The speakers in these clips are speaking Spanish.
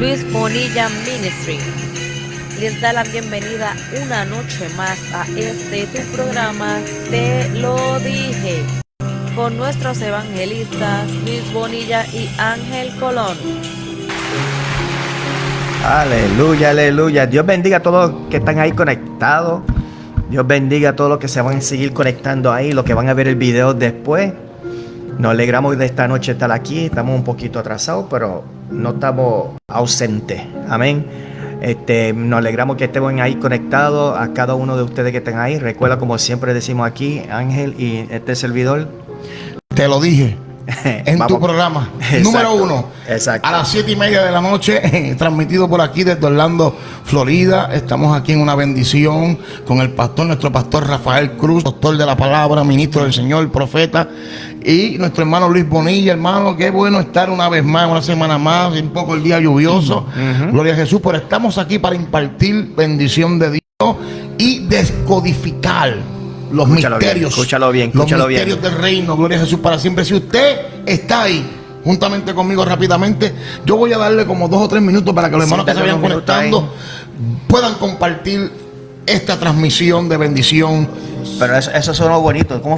Luis Bonilla Ministry les da la bienvenida una noche más a tu programa Te lo dije, con nuestros evangelistas Luis Bonilla y Ángel Colón. Aleluya, aleluya. Dios bendiga a todos los que están ahí conectados. Dios bendiga a todos los que se van a seguir conectando ahí, los que van a ver el video después. Nos alegramos de esta noche estar aquí. Estamos un poquito atrasados, pero no estamos ausentes. Amén. Nos alegramos que estemos ahí conectados a cada uno de ustedes que estén ahí. Recuerda, como siempre decimos aquí, Ángel y este servidor. Te lo dije. En tu programa número 1 a las 7:30 de la noche, transmitido por aquí desde Orlando, Florida. Estamos aquí en una bendición con el pastor, nuestro pastor Rafael Cruz, doctor de la palabra, ministro del Señor, profeta, y nuestro hermano Luis Bonilla. Hermano, qué bueno estar una vez más, una semana más, un poco el día lluvioso. Gloria a Jesús, pero estamos aquí para impartir bendición de Dios y descodificar los misterios, escúchalo bien, los misterios del reino. Gloria a Jesús para siempre. Si usted está ahí juntamente conmigo rápidamente, yo voy a darle como 2 o 3 minutos para que los hermanos que se vayan conectando puedan compartir esta transmisión de bendición. Pero eso suena bonito. ¿Cómo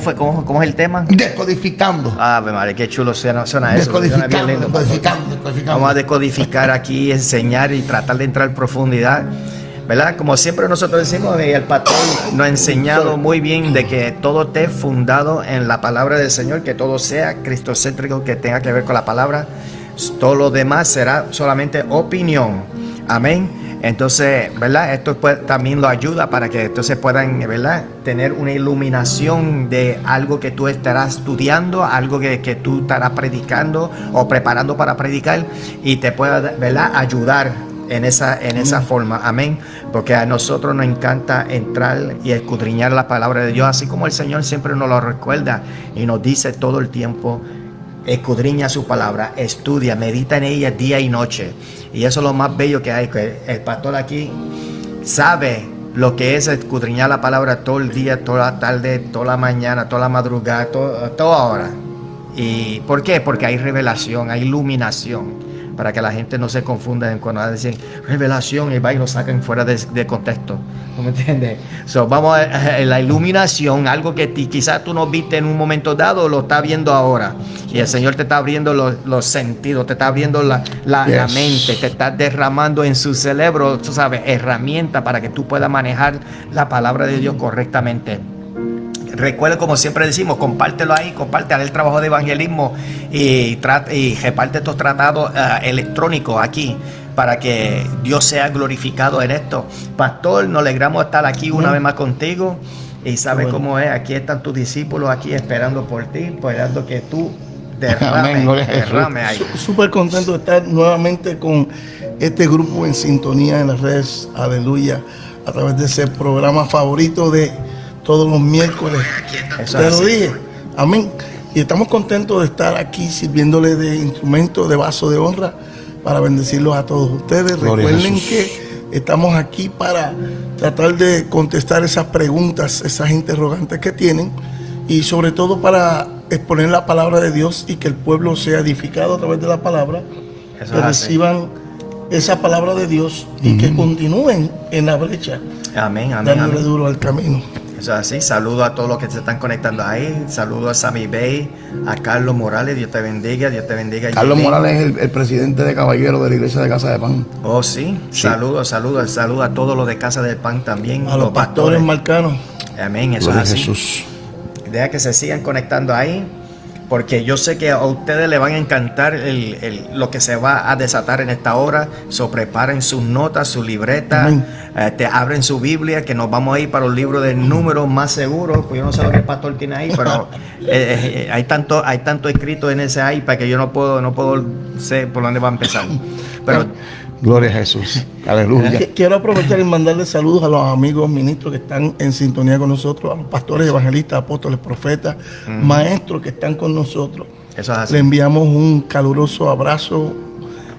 es el tema? Descodificando. Ave madre, qué chulo suena eso. Descodificando. Vamos a descodificar aquí, enseñar y tratar de entrar en profundidad, ¿verdad? Como siempre nosotros decimos, el pastor nos ha enseñado muy bien de que todo esté fundado en la palabra del Señor, que todo sea cristocéntrico, que tenga que ver con la palabra. Todo lo demás será solamente opinión. Amén. Entonces, ¿verdad? Esto también lo ayuda para que entonces puedan, ¿verdad?, tener una iluminación de algo que tú estarás estudiando, algo que tú estarás predicando o preparando para predicar, y te pueda, ¿verdad?, ayudar en esa forma. Amén. Porque a nosotros nos encanta entrar y escudriñar la palabra de Dios, así como el Señor siempre nos lo recuerda y nos dice todo el tiempo: escudriña su palabra, estudia, medita en ella día y noche. Y eso es lo más bello que hay, que el pastor aquí sabe lo que es escudriñar la palabra todo el día, toda la tarde, toda la mañana, toda la madrugada, toda hora. ¿Y por qué? Porque hay revelación, hay iluminación, para que la gente no se confunda cuando dicen revelación y va y lo sacan fuera de contexto. ¿No me entiendes? Vamos a la iluminación, algo que quizás tú no viste en un momento dado, lo estás viendo ahora. Y el Señor te está abriendo los sentidos, te está abriendo la mente, te está derramando en su cerebro, tú sabes, herramientas para que tú puedas manejar la palabra de Dios correctamente. Recuerda, como siempre decimos, compártelo ahí, comparte el trabajo de evangelismo y reparte estos tratados electrónicos aquí para que Dios sea glorificado en esto. Pastor, nos alegramos estar aquí una vez más contigo, y sabes cómo es, aquí están tus discípulos aquí esperando por ti, esperando que tú derrame ahí. Súper contento de estar nuevamente con este grupo en sintonía en las redes, aleluya, a través de ese programa favorito de todos los miércoles. Te lo dije, amén. Y estamos contentos de estar aquí sirviéndole de instrumento, de vaso de honra, para bendecirlos a todos ustedes. Gloria Recuerden que estamos aquí para tratar de contestar esas preguntas, esas interrogantes que tienen, y sobre todo para exponer la palabra de Dios y que el pueblo sea edificado a través de la palabra, que reciban esa palabra de Dios y que continúen en la brecha. Amén, amén, dándole amén. duro al camino. Eso es así. Saludo a todos los que se están conectando ahí. Saludo a Sammy Bay, a Carlos Morales. Dios te bendiga, Dios te bendiga. Carlos Morales es el presidente de caballeros de la iglesia de Casa de Pan. Oh, sí. Saludo a todos los de Casa del Pan también. A los pastores marcanos. Amén, eso Gloria es así. Jesús. Deja que se sigan conectando ahí, porque yo sé que a ustedes les van a encantar lo que se va a desatar en esta hora. Preparen sus notas, su libreta, abren su Biblia, que nos vamos a ir para los libros de números más seguros. Pues yo no sé lo que el pastor tiene ahí, pero hay tanto escrito en ese iPad que yo no puedo sé por dónde va a empezar. Pero gloria a Jesús. Aleluya. Quiero aprovechar y mandarle saludos a los amigos ministros que están en sintonía con nosotros, a los pastores, evangelistas, apóstoles, profetas, maestros que están con nosotros. Eso es así. Le enviamos un caluroso abrazo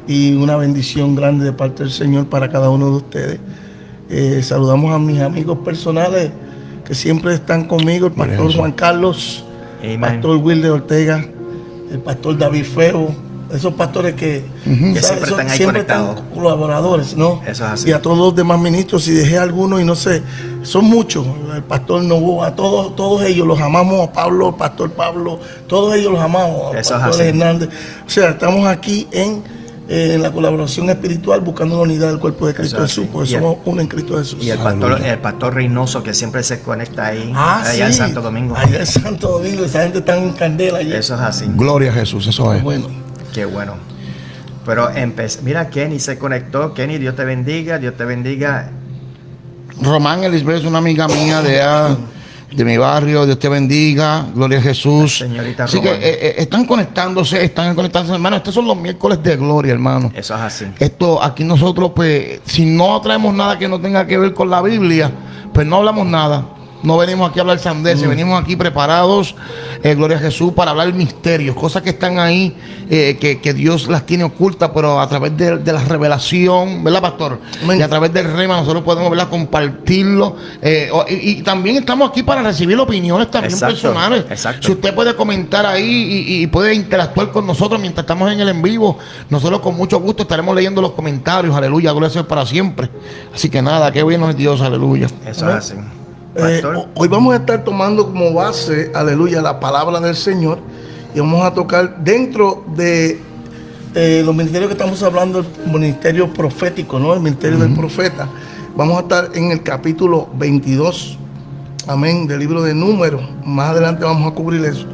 y una bendición grande de parte del Señor para cada uno de ustedes. Saludamos a mis amigos personales que siempre están conmigo, el pastor Juan Carlos, el pastor Wilder Ortega, el pastor David Feo, esos pastores que siempre están ahí conectados, están colaboradores, ¿no? Eso es así. Y a todos los demás ministros, si dejé algunos y no sé, son muchos, el pastor Novoa, todos ellos los amamos, a Pablo, el pastor Pablo, todos ellos los amamos, eso pastor Hernández. O sea, estamos aquí en la colaboración espiritual, buscando la unidad del cuerpo de Cristo Jesús, porque somos uno en Cristo Jesús. Y el pastor Reynoso, que siempre se conecta ahí, allá en Santo Domingo. Allá en Santo Domingo, esa gente está en candela allá. Eso es así. Gloria a Jesús, eso es. Bueno. Qué bueno. Pero mira, Kenny se conectó. Kenny, Dios te bendiga, Dios te bendiga. Román Elizabeth es una amiga mía de mi barrio. Dios te bendiga, gloria a Jesús. Señorita Así Román. que están conectándose, hermano. Estos son los miércoles de gloria, hermano. Eso es así. Esto, aquí nosotros, pues, si no traemos nada que no tenga que ver con la Biblia, pues no hablamos nada. No venimos aquí a hablar sandeces, venimos aquí preparados, gloria a Jesús, para hablar misterios, cosas que están ahí, que Dios las tiene ocultas, pero a través de la revelación, ¿verdad, pastor? Y a través del rema nosotros podemos, ¿verdad?, compartirlo. Y también estamos aquí para recibir opiniones también personales. Exacto. Si usted puede comentar ahí y puede interactuar con nosotros mientras estamos en el en vivo, nosotros con mucho gusto estaremos leyendo los comentarios. Aleluya, gloria a Dios para siempre. Así que nada, qué bueno es Dios, aleluya. Eso es así. Hoy vamos a estar tomando como base, aleluya, la palabra del Señor, y vamos a tocar dentro de los ministerios que estamos hablando, el ministerio profético, ¿no? El ministerio del profeta. Vamos a estar en el capítulo 22, amén, del libro de Números. Más adelante vamos a cubrir eso.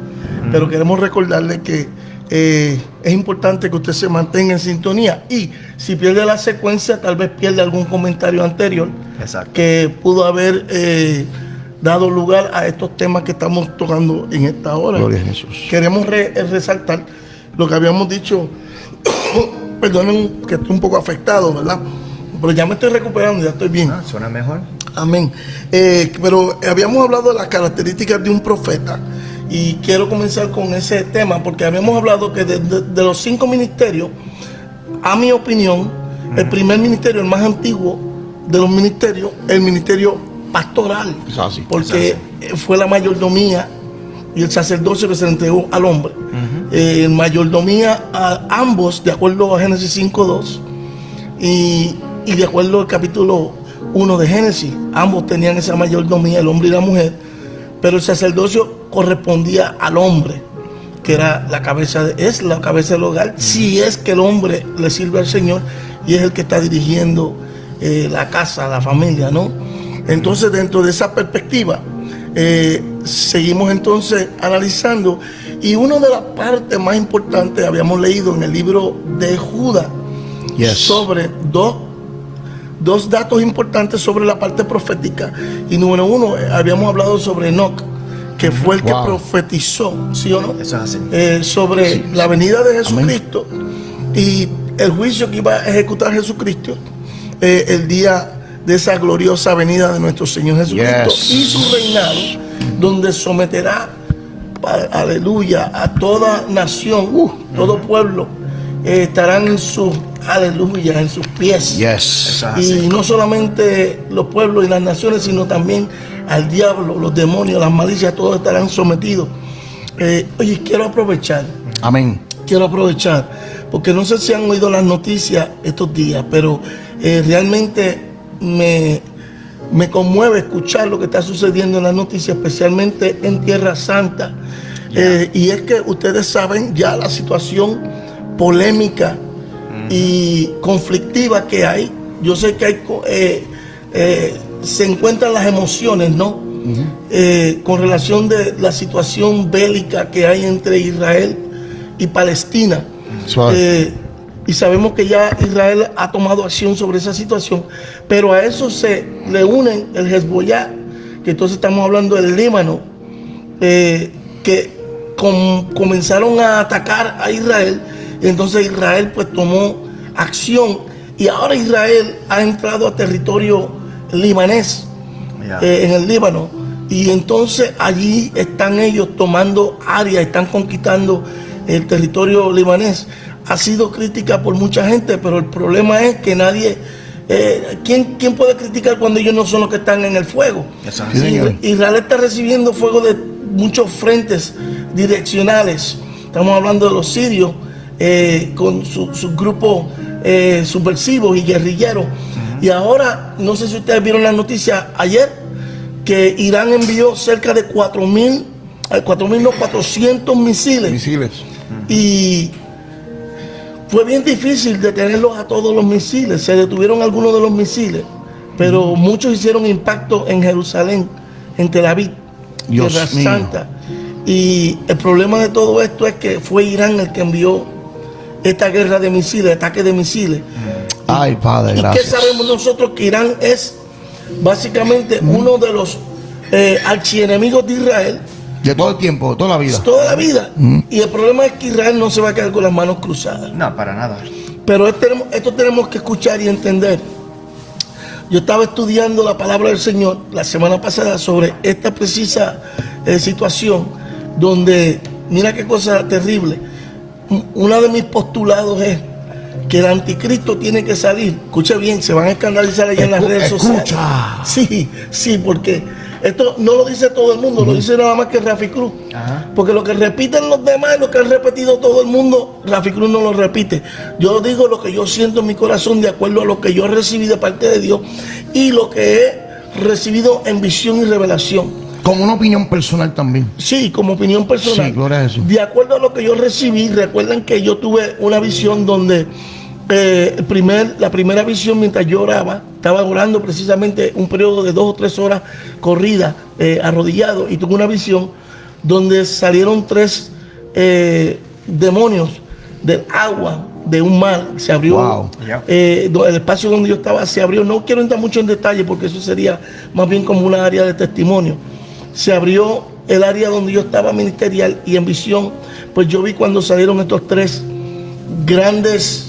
Pero queremos recordarle que es importante que usted se mantenga en sintonía, y si pierde la secuencia, tal vez pierde algún comentario anterior. Exacto. Que pudo haber dado lugar a estos temas que estamos tocando en esta hora. Gloria a Jesús. Queremos resaltar lo que habíamos dicho. Perdonen que estoy un poco afectado, ¿verdad? Pero ya me estoy recuperando, ya estoy bien. Suena mejor. Amén. Pero habíamos hablado de las características de un profeta, y quiero comenzar con ese tema, porque habíamos hablado que de los 5 ministerios, a mi opinión, el primer ministerio, el más antiguo de los ministerios, el ministerio pastoral, porque fue la mayordomía y el sacerdocio que se le entregó al hombre. Mayordomía a ambos, de acuerdo a Génesis 5:2, y de acuerdo al capítulo 1 de Génesis, ambos tenían esa mayordomía, el hombre y la mujer, pero el sacerdocio correspondía al hombre, que era la cabeza, es la cabeza del hogar, si es que el hombre le sirve al Señor y es el que está dirigiendo la casa, la familia, ¿no? Entonces, dentro de esa perspectiva, seguimos entonces analizando, y una de las partes más importantes habíamos leído en el libro de Judas sobre dos datos importantes sobre la parte profética. Y número uno, habíamos hablado sobre Enoch, que fue el que profetizó, ¿sí o no? Eso es así. Sobre la venida de Jesucristo y el juicio que iba a ejecutar Jesucristo el día de esa gloriosa venida de nuestro Señor Jesucristo y su reinado, donde someterá, aleluya, a toda nación, todo pueblo, estarán en sus, aleluya, en sus pies. Y no solamente los pueblos y las naciones, sino también al diablo, los demonios, las malicias, todos estarán sometidos. Oye, quiero aprovechar. Amén. Quiero aprovechar, porque no sé si han oído las noticias estos días, pero realmente me conmueve escuchar lo que está sucediendo en las noticias, especialmente en Tierra Santa. Y es que ustedes saben ya la situación polémica y conflictiva que hay. Yo sé que hay, se encuentran las emociones, ¿no? Con relación de la situación bélica que hay entre Israel y Palestina. Y sabemos que ya Israel ha tomado acción sobre esa situación, pero a eso se le unen el Hezbollah, que entonces estamos hablando del Líbano, que comenzaron a atacar a Israel, y entonces Israel pues tomó acción, y ahora Israel ha entrado a territorio libanés, en el Líbano, y entonces allí están ellos tomando áreas, están conquistando el territorio libanés. Ha sido crítica por mucha gente, pero el problema es que nadie, ¿quién puede criticar cuando ellos no son los que están en el fuego? Israel está recibiendo fuego de muchos frentes direccionales. Estamos hablando de los sirios, con sus grupos subversivos y guerrilleros. Y ahora, no sé si ustedes vieron la noticia ayer, que Irán envió cerca de 400 misiles. Y fue bien difícil detenerlos a todos los misiles. Se detuvieron algunos de los misiles, pero muchos hicieron impacto en Jerusalén, en Tel Aviv, Tierra Santa. Y el problema de todo esto es que fue Irán el que envió esta guerra de misiles, ataque de misiles. Ay, Padre, gracias. ¿Y qué sabemos nosotros? Que Irán es básicamente uno de los archienemigos de Israel. De todo el tiempo, toda la vida. Toda la vida. Y el problema es que Israel no se va a quedar con las manos cruzadas. No, para nada. Pero esto tenemos que escuchar y entender. Yo estaba estudiando la palabra del Señor la semana pasada sobre esta precisa situación, donde, mira qué cosa terrible. Uno de mis postulados es que el anticristo tiene que salir. Escucha bien, se van a escandalizar allá en las redes sociales. Sí, porque esto no lo dice todo el mundo, lo dice nada más que Rafi Cruz. Porque lo que repiten los demás, lo que han repetido todo el mundo, Rafi Cruz no lo repite. Yo digo lo que yo siento en mi corazón de acuerdo a lo que yo recibí de parte de Dios y lo que he recibido en visión y revelación. Como una opinión personal también. Sí, como opinión personal. Sí, gloria a Jesús. De acuerdo a lo que yo recibí, recuerden que yo tuve una visión donde la primera visión, mientras yo oraba, estaba orando precisamente un periodo de 2 o 3 horas corrida, arrodillado, y tuve una visión donde salieron 3 demonios del agua de un mar. Se abrió el espacio donde yo estaba, se abrió. No quiero entrar mucho en detalle porque eso sería más bien como una área de testimonio. Se abrió el área donde yo estaba ministerial, y en visión pues yo vi cuando salieron estos 3 grandes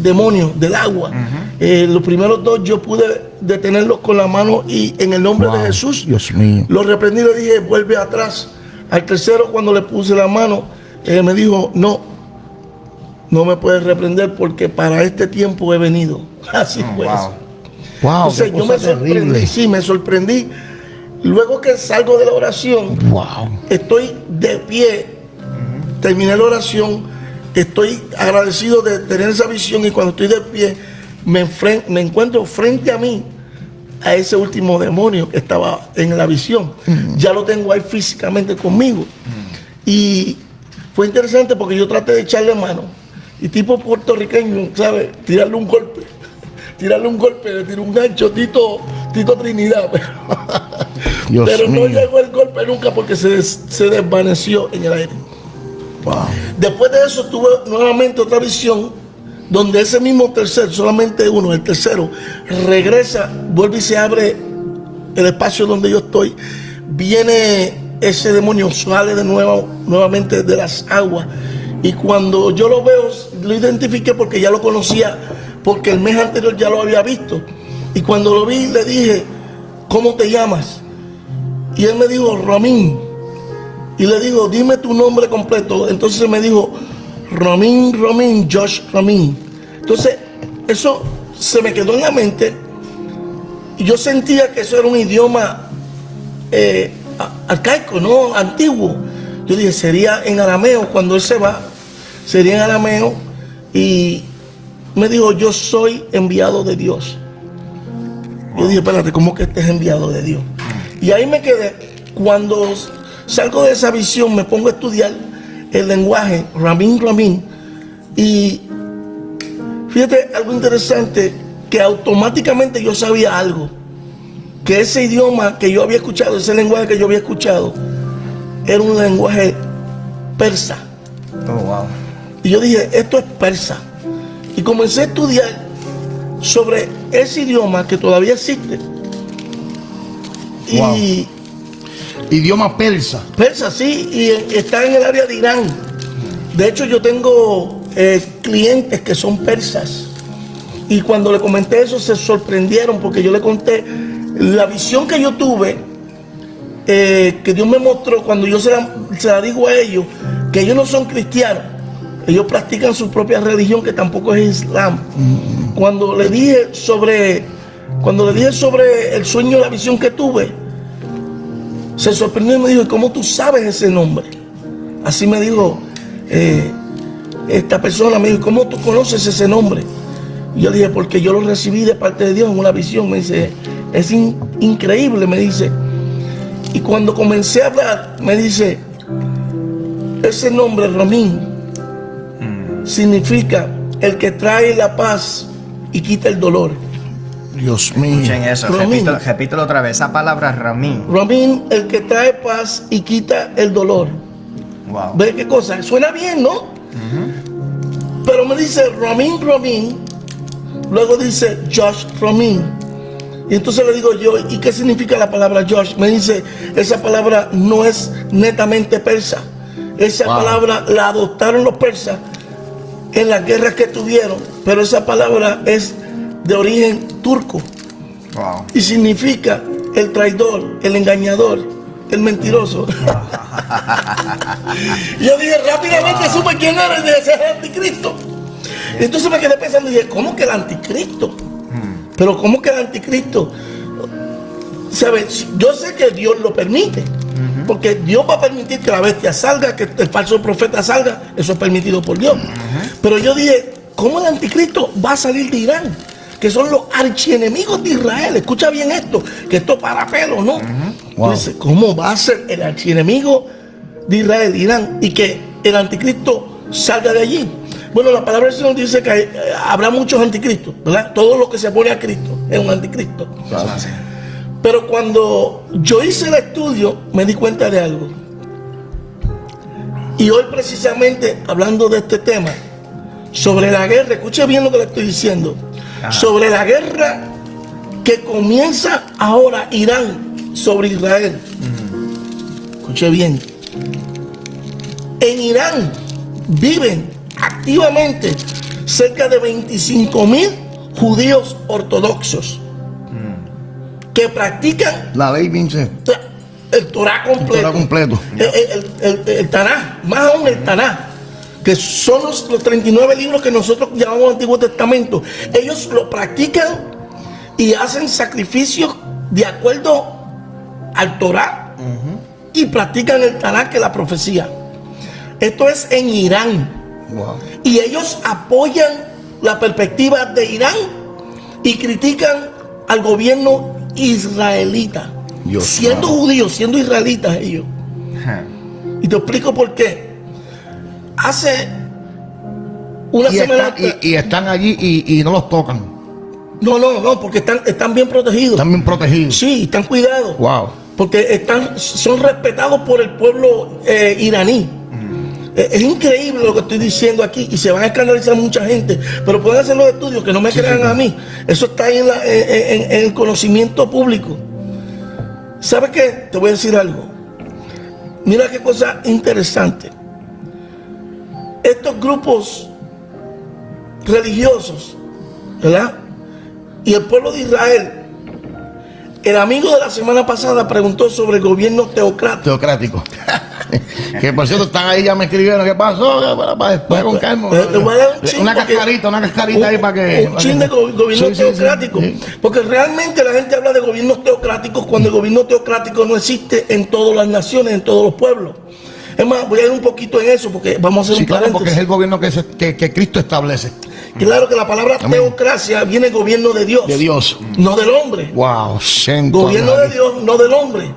demonios del agua. Los primeros 2 yo pude detenerlos con la mano y en el nombre de Jesús, Dios mío, los reprendí y le dije, vuelve atrás. Al tercero, cuando le puse la mano, me dijo, no me puedes reprender porque para este tiempo he venido. Así fue. Entonces yo me sorprendí, me sorprendí. Luego que salgo de la oración, estoy de pie, terminé la oración, estoy agradecido de tener esa visión, y cuando estoy de pie me encuentro frente a mí a ese último demonio que estaba en la visión. Ya lo tengo ahí físicamente conmigo. Y fue interesante porque yo traté de echarle mano y tipo puertorriqueño, ¿sabes? Tirarle un golpe, le tiré un gancho, Tito Trinidad, pero no llegó el golpe nunca porque se desvaneció en el aire. Después de eso tuve nuevamente otra visión donde ese mismo tercero, solamente uno, el tercero, regresa, vuelve y se abre el espacio donde yo estoy. Viene ese demonio, sale de nuevamente de las aguas. Y cuando yo lo veo, lo identifiqué porque ya lo conocía, porque el mes anterior ya lo había visto. Y cuando lo vi, le dije, ¿cómo te llamas? Y él me dijo, Ramín. Y le digo, dime tu nombre completo. Entonces me dijo, Ramín, Josh Ramín. Entonces, eso se me quedó en la mente. Y yo sentía que eso era un idioma arcaico, ¿no? Antiguo. Yo dije, sería en arameo. Cuando él se va, sería en arameo. Y me dijo, yo soy enviado de Dios. Yo dije, espérate, ¿cómo que este es enviado de Dios? Y ahí me quedé. Cuando salgo de esa visión, me pongo a estudiar el lenguaje, Ramín. Y fíjate algo interesante, que automáticamente yo sabía algo. Que ese idioma que yo había escuchado, ese lenguaje que yo había escuchado, era un lenguaje persa. Y yo dije, esto es persa. Y comencé a estudiar sobre ese idioma que todavía existe. Y idioma persa. Persa, sí, y está en el área de Irán. De hecho, yo tengo clientes que son persas. Y cuando le comenté eso, se sorprendieron porque yo le conté la visión que yo tuve, que Dios me mostró cuando yo se la digo a ellos, que ellos no son cristianos. Ellos practican su propia religión, que tampoco es Islam. Cuando le dije sobre el sueño, la visión que tuve, se sorprendió y me dijo, ¿cómo tú sabes ese nombre? Así me dijo, esta persona me dijo, ¿cómo tú conoces ese nombre? Y yo dije, porque yo lo recibí de parte de Dios en una visión. Me dice, es increíble, me dice. Y cuando comencé a hablar, me dice, ese nombre, Romín, significa el que trae la paz y quita el dolor. Dios mío. Escuchen eso, repítelo otra vez, esa palabra Romín. Romín, el que trae paz y quita el dolor. Wow. ¿Ve qué cosa? Suena bien, ¿no? Pero me dice Romín, luego dice Josh Romín. Y entonces le digo yo, ¿y qué significa la palabra Josh? Me dice, esa palabra no es netamente persa. Esa palabra la adoptaron los persas en las guerras que tuvieron, pero esa palabra es de origen turco. Wow. Y significa el traidor, el engañador, el mentiroso. Yo dije, rápidamente supe quién era, y dije, ese es el anticristo. Entonces me quedé pensando y dije, ¿cómo que el anticristo? Pero ¿cómo que el anticristo? ¿Sabes? Yo sé que Dios lo permite, porque Dios va a permitir que la bestia salga, que el falso profeta salga, eso es permitido por Dios. Pero yo dije, ¿cómo el anticristo va a salir de Irán? Que son los archienemigos de Israel. Escucha bien esto, que esto para pelo, ¿no? Wow. Entonces, ¿cómo va a ser el archienemigo de Israel, de Irán, y que el anticristo salga de allí? Bueno, la palabra del Señor dice que habrá muchos anticristos, ¿verdad? Todo lo que se pone a Cristo es un anticristo. Claro. Pero cuando yo hice el estudio, me di cuenta de algo. Y hoy precisamente, hablando de este tema, sobre la guerra, escuche bien lo que le estoy diciendo, sobre la guerra que comienza ahora Irán sobre Israel. Escuche bien. En Irán viven activamente cerca de 25,000 judíos ortodoxos que practican La ley Vince. el Torah completo. El Torah completo. El Tanaj, más aún el Tanaj, que son los 39 libros que nosotros llamamos Antiguo Testamento. Ellos lo practican y hacen sacrificios de acuerdo al Torah y practican el Tanaj, que es la profecía. Esto es en Irán. Wow. Y ellos apoyan la perspectiva de Irán y critican al gobierno israelita. Dios, siendo judíos, siendo israelitas ellos. Y te explico por qué. Hace una semana y están allí y no los tocan. No, porque están bien protegidos. Están bien protegidos. Sí, están cuidados. Wow. Porque son respetados por el pueblo iraní. Es increíble lo que estoy diciendo aquí y se van a escandalizar mucha gente, pero pueden hacer los estudios, que no me crean a mí. Eso está ahí en el conocimiento público. ¿Sabes qué? Te voy a decir algo. Mira qué cosa interesante. Estos grupos religiosos, ¿verdad? Y el pueblo de Israel, el amigo de la semana pasada preguntó sobre el gobierno Teocrático. Que por cierto están ahí, ya me escribieron, ¿qué pasó? Para después con calma. Te voy a dar Una cascarita ahí para que. Un chin de gobierno teocrático. Sí. Porque realmente la gente habla de gobiernos teocráticos cuando el gobierno teocrático no existe en todas las naciones, en todos los pueblos. Es más, voy a ir un poquito en eso porque vamos a hacer un paréntesis. Porque es el gobierno que Cristo establece. Claro que la palabra teocracia viene del gobierno de Dios. De Dios. No del hombre. Wow. Gobierno de Dios, no del hombre.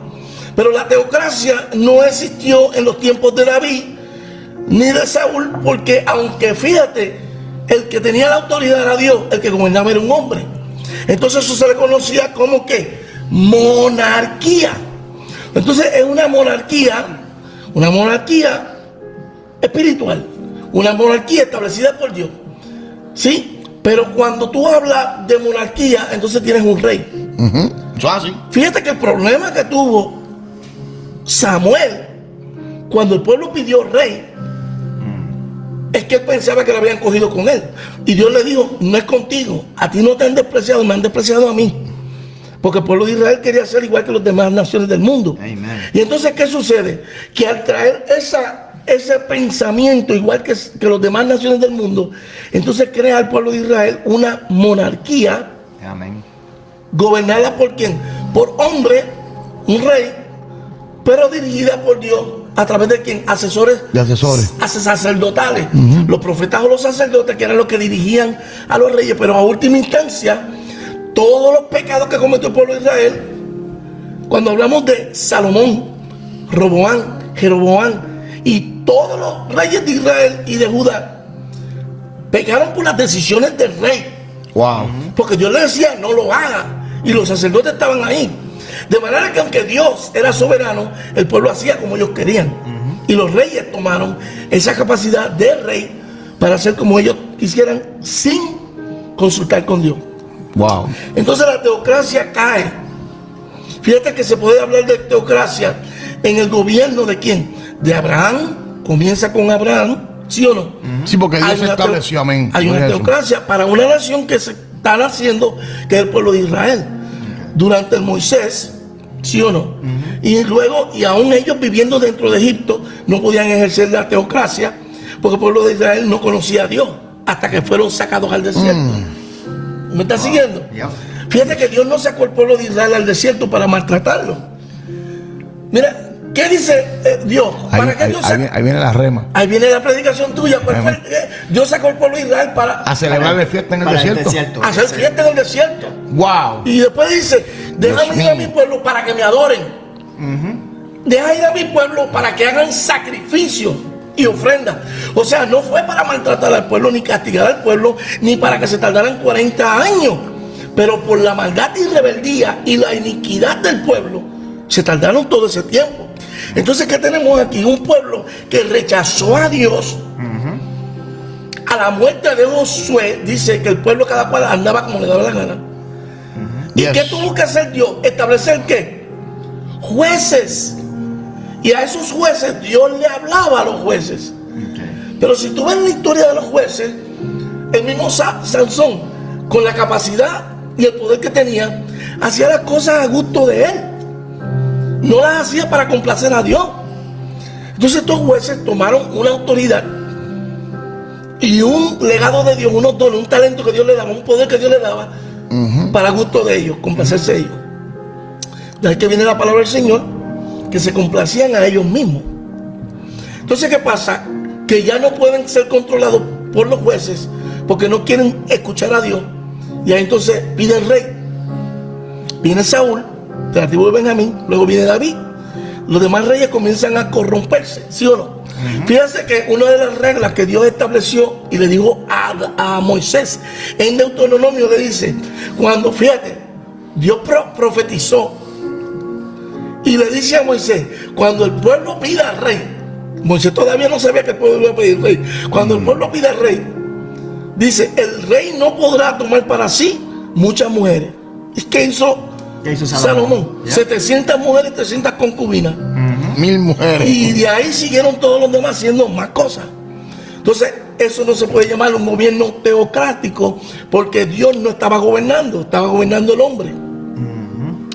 Pero la teocracia no existió en los tiempos de David ni de Saúl, porque aunque fíjate, el que tenía la autoridad era Dios, el que gobernaba era un hombre. Entonces eso se le conocía como que monarquía. Entonces es una monarquía espiritual, una monarquía establecida por Dios. ¿Sí? Pero cuando tú hablas de monarquía, entonces tienes un rey. Fíjate que el problema que tuvo Samuel cuando el pueblo pidió rey es que él pensaba que lo habían cogido con él, y Dios le dijo, no es contigo, a ti no te han despreciado, me han despreciado a mí, porque el pueblo de Israel quería ser igual que las demás naciones del mundo. Amen. Y entonces ¿qué sucede? Que al traer ese pensamiento igual que las demás naciones del mundo, entonces crea al pueblo de Israel una monarquía. Amen. Gobernada por ¿quién? Por hombre, un rey, pero dirigida por Dios. ¿A través de quién? Asesores. De asesores. Sacerdotales. Los profetas o los sacerdotes, que eran los que dirigían a los reyes. Pero a última instancia, todos los pecados que cometió el pueblo de Israel, cuando hablamos de Salomón, Roboán, Jeroboam y todos los reyes de Israel y de Judá, pecaron por las decisiones del rey. Wow. Porque Dios le decía, no lo haga. Y los sacerdotes estaban ahí. De manera que aunque Dios era soberano, el pueblo hacía como ellos querían. Y los reyes tomaron esa capacidad del rey para hacer como ellos quisieran sin consultar con Dios. Wow. Entonces la teocracia cae. Fíjate que se puede hablar de teocracia en el gobierno de quién? De Abraham. Comienza con Abraham, ¿sí o no? Sí, porque Dios se estableció, amén. Hay una teocracia para una nación que se está naciendo, que es el pueblo de Israel. Durante el Moisés, ¿sí o no? Y luego, y aún ellos viviendo dentro de Egipto, no podían ejercer la teocracia, porque el pueblo de Israel no conocía a Dios, hasta que fueron sacados al desierto. ¿Me está siguiendo? Fíjate que Dios no sacó al pueblo de Israel al desierto para maltratarlo. Mira, ¿qué dice Dios? ¿Para qué Dios sacó? Ahí viene la rema. Ahí viene la predicación tuya. Dios sacó al pueblo de Israel a celebrar fiesta en el desierto. Hacer fiesta en el desierto. Wow. Y después dice, déjame ir a mi pueblo para que me adoren. Deja ir a mi pueblo para que hagan sacrificios y ofrendas. O sea, no fue para maltratar al pueblo, ni castigar al pueblo, ni para que se tardaran 40 años. Pero por la maldad y rebeldía y la iniquidad del pueblo, se tardaron todo ese tiempo. Entonces, ¿qué tenemos aquí? Un pueblo que rechazó a Dios. A la muerte de Josué, dice que el pueblo cada cual andaba como le daba la gana. ¿Y qué tuvo que hacer Dios? ¿Establecer qué? Jueces. Y a esos jueces Dios le hablaba a los jueces. Pero si tú ves la historia de los jueces, el mismo Sansón, con la capacidad y el poder que tenía, hacía las cosas a gusto de él. No las hacía para complacer a Dios. Entonces estos jueces tomaron una autoridad y un legado de Dios, unos dones, un talento que Dios le daba, un poder que Dios le daba, para gusto de ellos, complacerse ellos. De ahí que viene la palabra del Señor, que se complacían a ellos mismos. Entonces, ¿qué pasa? Que ya no pueden ser controlados por los jueces porque no quieren escuchar a Dios. Y ahí entonces pide el rey. Viene Saúl, de la tribu de Benjamín, luego viene David. Los demás reyes comienzan a corromperse, ¿sí o no? Fíjense que una de las reglas que Dios estableció y le dijo a Moisés en Deuteronomio, le dice, cuando, fíjate, Dios profetizó y le dice a Moisés, cuando el pueblo pida al rey, Moisés todavía no sabía que el pueblo iba a pedir rey, cuando el pueblo pida al rey, dice, el rey no podrá tomar para sí muchas mujeres. ¿Y qué hizo Salomón? 700 mujeres y 300 concubinas. 1000 mujeres. Y de ahí siguieron todos los demás haciendo más cosas. Entonces, eso no se puede llamar un gobierno teocrático, porque Dios no estaba gobernando, estaba gobernando el hombre.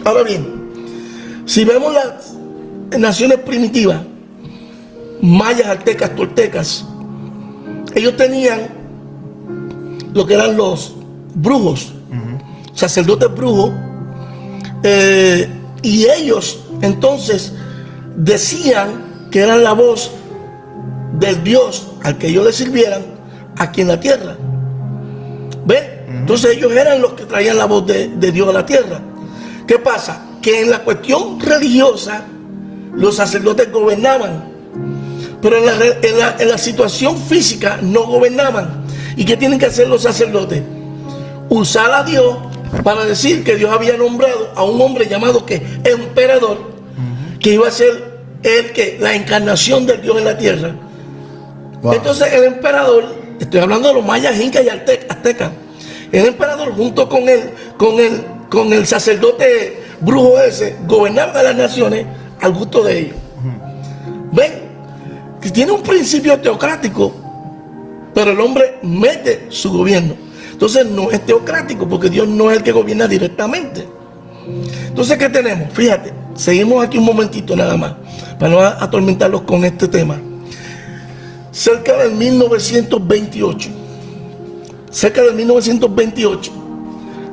Ahora bien, si vemos las naciones primitivas, mayas, aztecas, toltecas, ellos tenían lo que eran los brujos, sacerdotes brujos, y ellos entonces decían que eran la voz del Dios al que ellos le sirvieran aquí en la tierra. ¿Ven? Entonces ellos eran los que traían la voz de Dios a la tierra. ¿Qué pasa? Que en la cuestión religiosa los sacerdotes gobernaban, pero en la situación física no gobernaban. ¿Y qué tienen que hacer los sacerdotes? Usar a Dios para decir que Dios había nombrado a un hombre llamado que emperador, que iba a ser la encarnación del Dios en la tierra. Entonces el emperador, estoy hablando de los mayas, incas y aztecas, el emperador junto con el sacerdote brujo ese, gobernaba las naciones al gusto de ellos. Ven, que tiene un principio teocrático, pero el hombre mete su gobierno. Entonces no es teocrático, porque Dios no es el que gobierna directamente. Entonces, ¿qué tenemos? Fíjate, seguimos aquí un momentito nada más, para no atormentarlos con este tema. Cerca del 1928,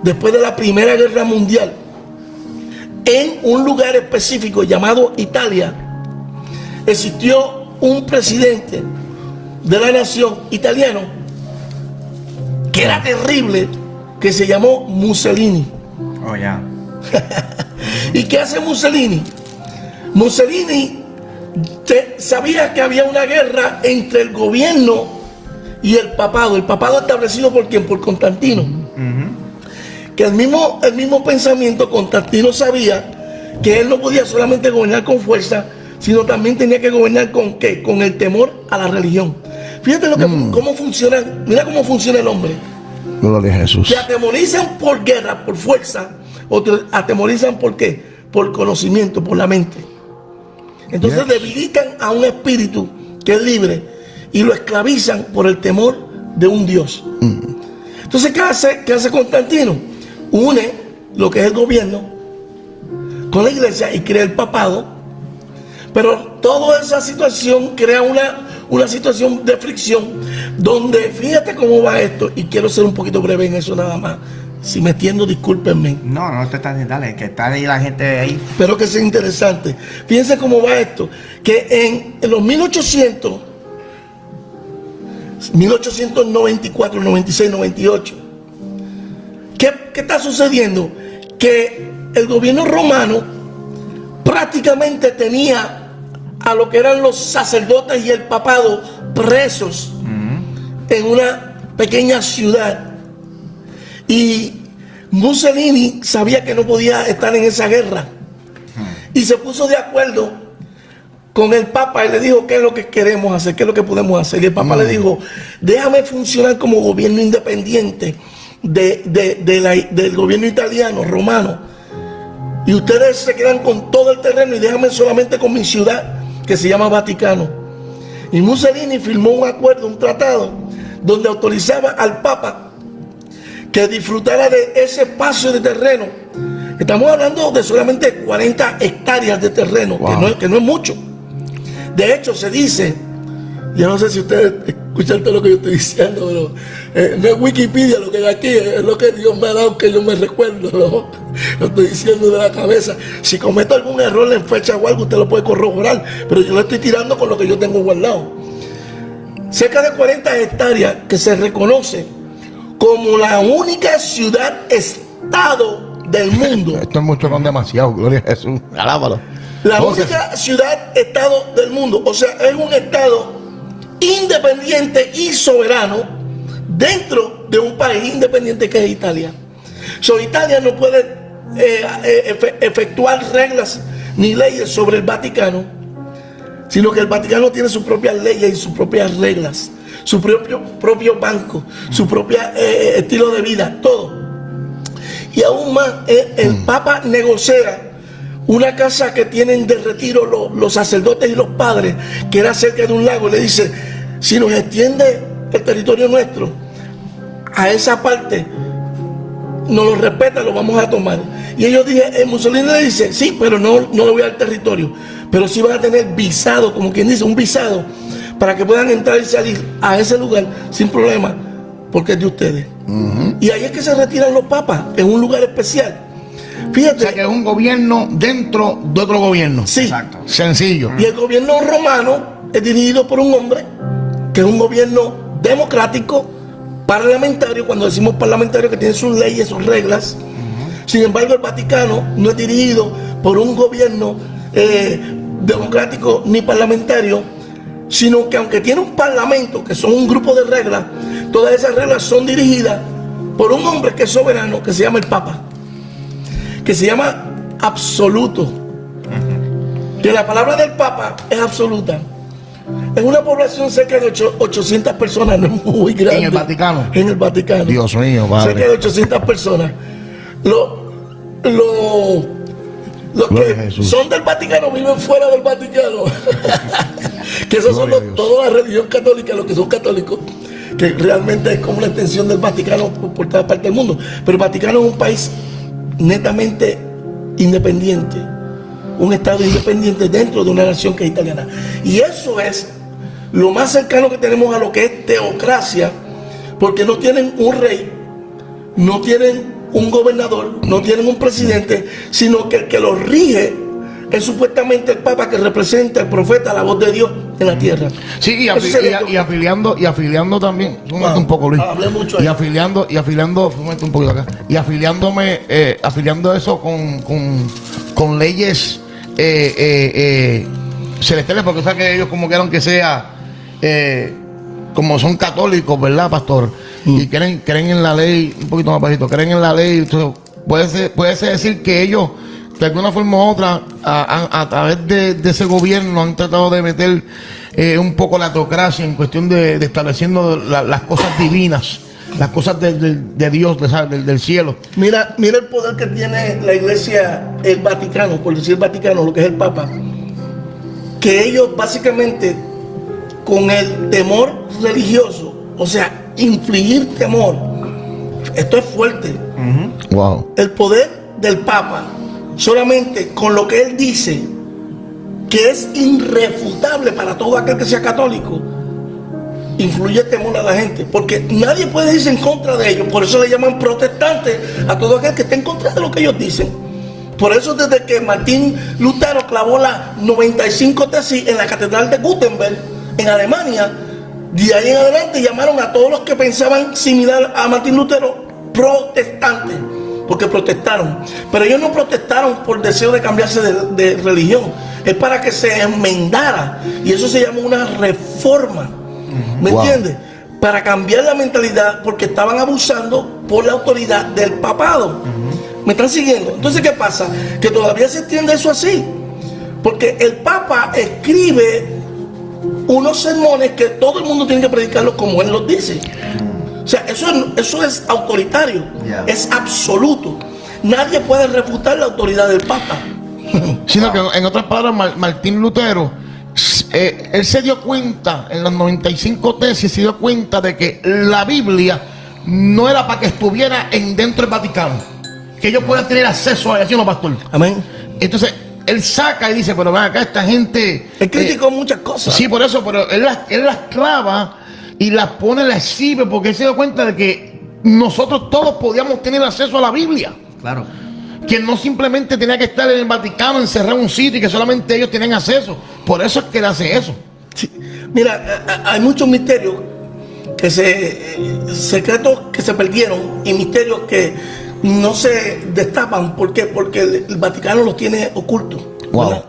después de la Primera Guerra Mundial, en un lugar específico llamado Italia, existió un presidente de la nación italiano que era terrible, que se llamó Mussolini. Oh, ya. ¿Y qué hace Mussolini? Mussolini sabía que había una guerra entre el gobierno y el papado. El papado establecido por ¿quién? Por Constantino. Que el mismo pensamiento, Constantino sabía que él no podía solamente gobernar con fuerza, sino también tenía que gobernar con ¿qué? Con el temor a la religión. Fíjate cómo funciona, mira cómo funciona el hombre. Gloria a Jesús. Que atemorizan por guerra, por fuerza, o atemorizan por ¿qué? Por conocimiento, por la mente. Entonces debilitan a un espíritu que es libre y lo esclavizan por el temor de un Dios. Entonces, ¿qué hace Constantino? Une lo que es el gobierno con la iglesia y crea el papado, pero toda esa situación crea una situación de fricción donde, fíjate cómo va esto, y quiero ser un poquito breve en eso nada más. Si me extiendo, discúlpenme. No te estás, dale, que está ahí la gente ahí. Espero que sea interesante. Fíjense cómo va esto, que en los 1894, 96, 98, ¿qué está sucediendo? Que el gobierno romano prácticamente tenía a lo que eran los sacerdotes y el papado presos en una pequeña ciudad. Y Mussolini sabía que no podía estar en esa guerra y se puso de acuerdo con el Papa y le dijo: ¿qué es lo que queremos hacer? ¿Qué es lo que podemos hacer? Y el Papa le dijo: déjame funcionar como gobierno independiente del gobierno italiano, romano, y ustedes se quedan con todo el terreno y déjame solamente con mi ciudad, que se llama Vaticano. Y Mussolini firmó un acuerdo, un tratado, donde autorizaba al Papa que disfrutara de ese espacio de terreno. Estamos hablando de solamente 40 hectáreas de terreno, que no es mucho. De hecho, se dice, yo no sé si ustedes escuchan todo lo que yo estoy diciendo, pero no es Wikipedia lo que hay aquí, es lo que Dios me ha dado, que yo me recuerdo, ¿no? Lo estoy diciendo de la cabeza. Si cometo algún error en fecha o algo, usted lo puede corroborar, pero yo lo estoy tirando con lo que yo tengo guardado. Cerca de 40 hectáreas que se reconoce como la única ciudad-estado del mundo. Esto es mucho con demasiado, gloria a Jesús. Alábalo. La única ciudad-estado del mundo. O sea, es un estado independiente y soberano dentro de un país independiente que es Italia. Italia no puede efectuar reglas ni leyes sobre el Vaticano, sino que el Vaticano tiene sus propias leyes y sus propias reglas, su propio banco, su propio estilo de vida, todo. Y aún más, el Papa negocia una casa que tienen de retiro los sacerdotes y los padres, que era cerca de un lago. Le dice: si nos extiende el territorio nuestro a esa parte, nos lo respeta, lo vamos a tomar. Y ellos dije, Mussolini le dice: sí, pero no le voy al territorio, pero sí van a tener visado, como quien dice, un visado, para que puedan entrar y salir a ese lugar sin problema, porque es de ustedes. Y ahí es que se retiran los papas, en un lugar especial. Fíjate. O sea, que es un gobierno dentro de otro gobierno. Sí. Exacto. Sencillo. Y el gobierno romano es dirigido por un hombre que es un gobierno democrático, parlamentario. Cuando decimos parlamentario, que tiene sus leyes, sus reglas. Sin embargo, el Vaticano no es dirigido por un gobierno democrático ni parlamentario, sino que aunque tiene un parlamento, que son un grupo de reglas, todas esas reglas son dirigidas por un hombre que es soberano, que se llama el Papa, que se llama absoluto. Que la palabra del Papa es absoluta. Es una población cerca de 800 personas, no es muy grande. ¿En el Vaticano? En el Vaticano. Dios mío, padre. Cerca de 800 personas. Los que son del Vaticano viven fuera del Vaticano. Que esos son toda la religión católica, los que son católicos, que realmente es como una extensión del Vaticano por toda parte del mundo. Pero el Vaticano es un país netamente independiente, un estado independiente dentro de una nación que es italiana. Y eso es lo más cercano que tenemos a lo que es teocracia, porque no tienen un rey, no tienen un gobernador, no tienen un presidente, sino que el que los rige es supuestamente el Papa que representa al profeta, la voz de Dios en la tierra. Sí, y afiliando también, fúmate un poco, Luis. Hablé mucho ahí. Y afiliando, fúmate un poquito acá. Y afiliando eso con leyes celestiales, porque sabes que ellos como quieran que sea, como son católicos, ¿verdad, pastor? Y creen en la ley, un poquito más bajito, creen en la ley. Entonces, puede ser decir que ellos, de alguna forma u otra, a través de ese gobierno han tratado de meter un poco la teocracia en cuestión de estableciendo las cosas divinas, las cosas de Dios, del cielo. Mira el poder que tiene la iglesia, el Vaticano, por decir Vaticano, lo que es el Papa, que ellos básicamente con el temor religioso, o sea, infligir temor, esto es fuerte. Wow. El poder del Papa, solamente con lo que él dice, que es irrefutable para todo aquel que sea católico, influye temor a la gente, porque nadie puede irse en contra de ellos. Por eso le llaman protestantes a todo aquel que esté en contra de lo que ellos dicen. Por eso, desde que Martín Lutero clavó las 95 tesis en la catedral de Gutenberg en Alemania, de ahí en adelante llamaron a todos los que pensaban similar a Martín Lutero protestantes, porque protestaron. Pero ellos no protestaron por deseo de cambiarse de religión, es para que se enmendara, y eso se llama una reforma. ¿Me entiendes? Para cambiar la mentalidad, porque estaban abusando por la autoridad del papado. ¿Me están siguiendo? Entonces, ¿qué pasa? Que todavía se entiende eso así, porque el Papa escribe unos sermones que todo el mundo tiene que predicarlos como él los dice. O sea, eso es autoritario, es absoluto. Nadie puede refutar la autoridad del Papa. Sino que, en otras palabras, Martín Lutero, él se dio cuenta, en las 95 tesis, se dio cuenta de que la Biblia no era para que estuviera dentro del Vaticano, que ellos puedan tener acceso a ella, ¿sí o no, pastor? Amén. Entonces, él saca y dice, pero ven acá, esta gente... Él criticó muchas cosas. Sí, por eso, pero él las clava y las pone, las exhibe, porque él se dio cuenta de que nosotros todos podíamos tener acceso a la Biblia. Claro. Que no simplemente tenía que estar en el Vaticano, encerrado en un sitio, y que solamente ellos tenían acceso. Por eso es que él hace eso. Sí. Mira, hay muchos misterios secretos que se perdieron, y misterios que no se destapan. ¿Por qué? Porque el Vaticano los tiene ocultos. Wow.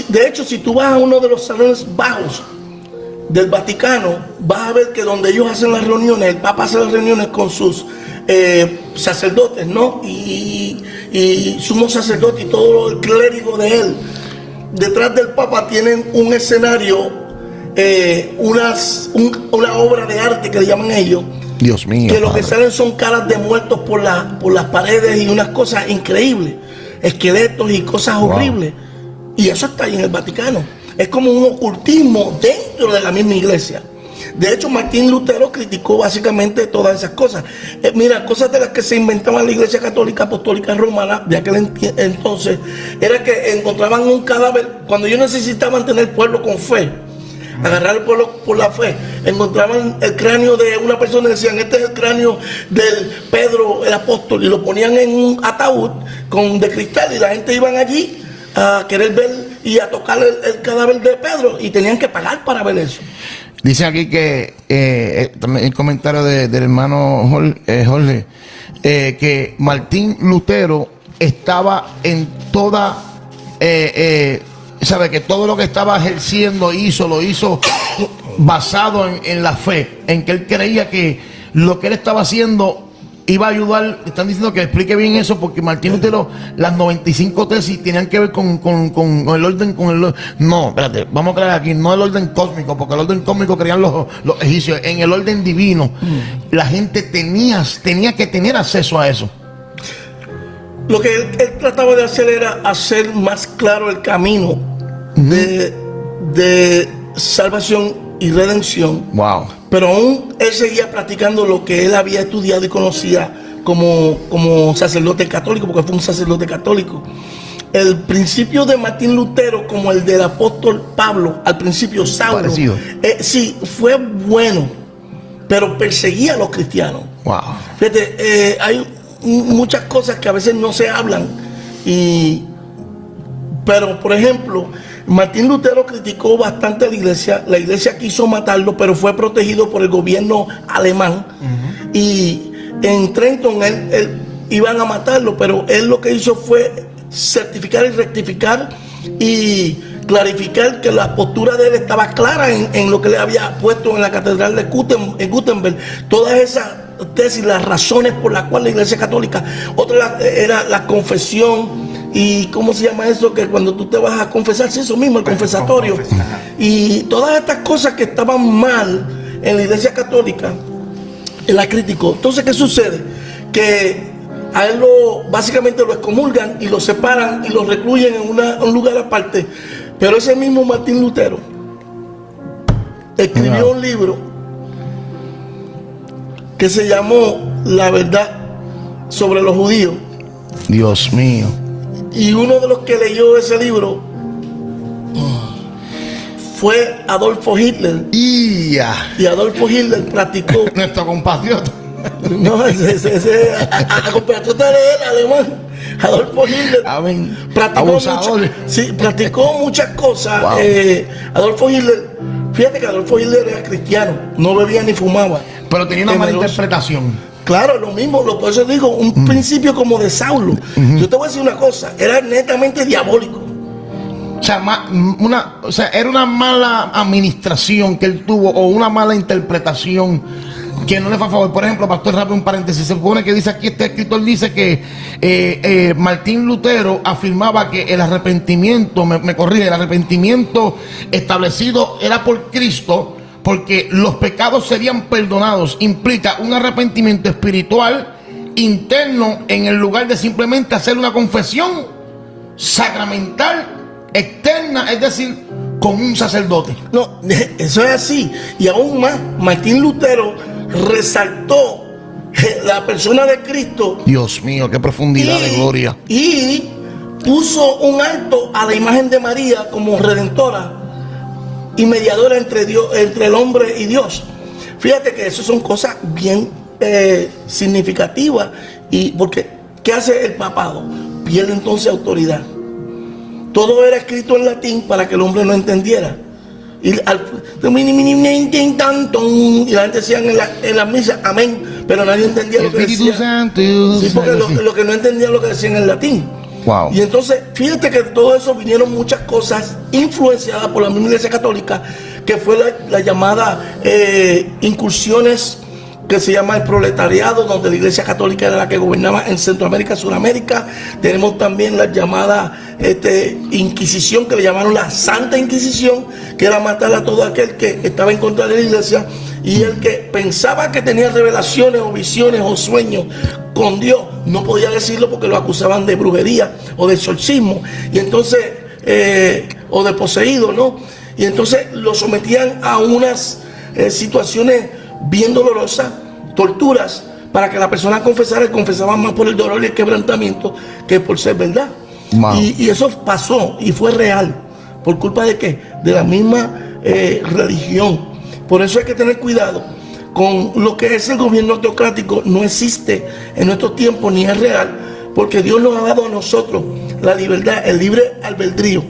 De hecho, si tú vas a uno de los salones bajos del Vaticano, vas a ver que donde ellos hacen las reuniones, el Papa hace las reuniones con sus sacerdotes, ¿no? Y sumo sacerdote y todo el clérigo de él. Detrás del Papa tienen un escenario, una obra de arte que le llaman ellos. Dios mío. Que lo que salen son caras de muertos por las paredes y unas cosas increíbles, esqueletos y cosas horribles. Y eso está ahí en el Vaticano. Es como un ocultismo dentro de la misma iglesia. De hecho, Martín Lutero criticó básicamente todas esas cosas. Mira, cosas de las que se inventaban en la Iglesia Católica Apostólica Romana de aquel entonces, era que encontraban un cadáver. Cuando ellos necesitaban tener el pueblo con fe, agarrar el pueblo por la fe, encontraban el cráneo de una persona y decían, este es el cráneo del Pedro el apóstol, y lo ponían en un ataúd de cristal, y la gente iban allí a querer ver y a tocar el cadáver de Pedro, y tenían que pagar para ver eso. Dice aquí que también el comentario del hermano Jorge, que Martín Lutero estaba en toda, sabe que todo lo que estaba ejerciendo lo hizo basado en la fe, en que él creía que lo que él estaba haciendo iba a ayudar. Están diciendo que explique bien eso, porque Martín Lutero, las 95 tesis tenían que ver con el orden, no, espérate, vamos a crear aquí, no el orden cósmico, porque el orden cósmico creían los egipcios, en el orden divino. La gente tenía que tener acceso a eso. Lo que él trataba de hacer era hacer más claro el camino de salvación y redención. Wow. Pero aún él seguía practicando lo que él había estudiado y conocía como sacerdote católico, porque fue un sacerdote católico. El principio de Martín Lutero, como el del apóstol Pablo, al principio Saulo, sí, fue bueno, pero perseguía a los cristianos. Wow. Fíjate, hay muchas cosas que a veces no se hablan, y Pero, por ejemplo, Martín Lutero criticó bastante a la iglesia quiso matarlo, pero fue protegido por el gobierno alemán. Y en Trenton él iban a matarlo, pero él lo que hizo fue certificar y rectificar y clarificar que la postura de él estaba clara en lo que le había puesto en la catedral de Gutenberg. Todas esas tesis, las razones por las cuales la iglesia católica, otra era la confesión. Y ¿cómo se llama eso? Que cuando tú te vas a confesar, sí, eso mismo, el confesatorio. Y todas estas cosas que estaban mal en la iglesia católica, él la criticó. Entonces, ¿qué sucede? Que a él básicamente lo excomulgan y lo separan y lo recluyen en un lugar aparte. Pero ese mismo Martín Lutero escribió un libro que se llamó La verdad sobre los judíos. Dios mío. Y uno de los que leyó ese libro fue Adolfo Hitler. Y Adolfo Hitler practicó. Nuestro compatriota. No, a compatriota de él, alemán. Adolfo Hitler practicó muchas cosas. Wow. Adolfo Hitler, fíjate que Adolfo Hitler era cristiano, no bebía ni fumaba. Pero tenía una mala interpretación. Claro, lo mismo, por eso digo, un principio como de Saulo. Yo te voy a decir una cosa, era netamente diabólico. O sea, era una mala administración que él tuvo o una mala interpretación que no le fue a favor. Por ejemplo, pastor, rápido un paréntesis, se supone que dice aquí, este escritor dice que Martín Lutero afirmaba que el arrepentimiento, me corrige, el arrepentimiento establecido era por Cristo, porque los pecados serían perdonados. Implica un arrepentimiento espiritual interno en el lugar de simplemente hacer una confesión sacramental externa, es decir, con un sacerdote. No, eso es así. Y aún más, Martín Lutero resaltó la persona de Cristo. Dios mío, qué profundidad de gloria. Y puso un alto a la imagen de María como redentora y mediadora entre el hombre y Dios. Fíjate que eso son cosas bien significativas. Y porque, ¿qué hace el papado? Pierde entonces autoridad. Todo era escrito en latín para que el hombre no entendiera. Y la gente decía en la misa amén, pero nadie entendía lo que decía. Sí, porque lo que no entendía lo que decían en latín. Wow. Y entonces, fíjate que de todo eso vinieron muchas cosas influenciadas por la misma iglesia católica, que fue la llamada incursiones, que se llama el proletariado, donde la iglesia católica era la que gobernaba en Centroamérica, Sudamérica. Tenemos también la llamada Inquisición, que le llamaron la Santa Inquisición, que era matar a todo aquel que estaba en contra de la iglesia, y el que pensaba que tenía revelaciones o visiones o sueños con Dios no podía decirlo porque lo acusaban de brujería o de exorcismo, y entonces o de poseído, ¿no? Y entonces lo sometían a unas situaciones bien dolorosas, torturas, para que la persona confesara, y confesaba más por el dolor y el quebrantamiento que por ser verdad. Wow. Y eso pasó y fue real. ¿Por culpa de qué? De la misma religión. Por eso hay que tener cuidado con lo que es el gobierno teocrático. No existe en nuestros tiempos ni es real, porque Dios nos ha dado a nosotros la libertad, el libre albedrío.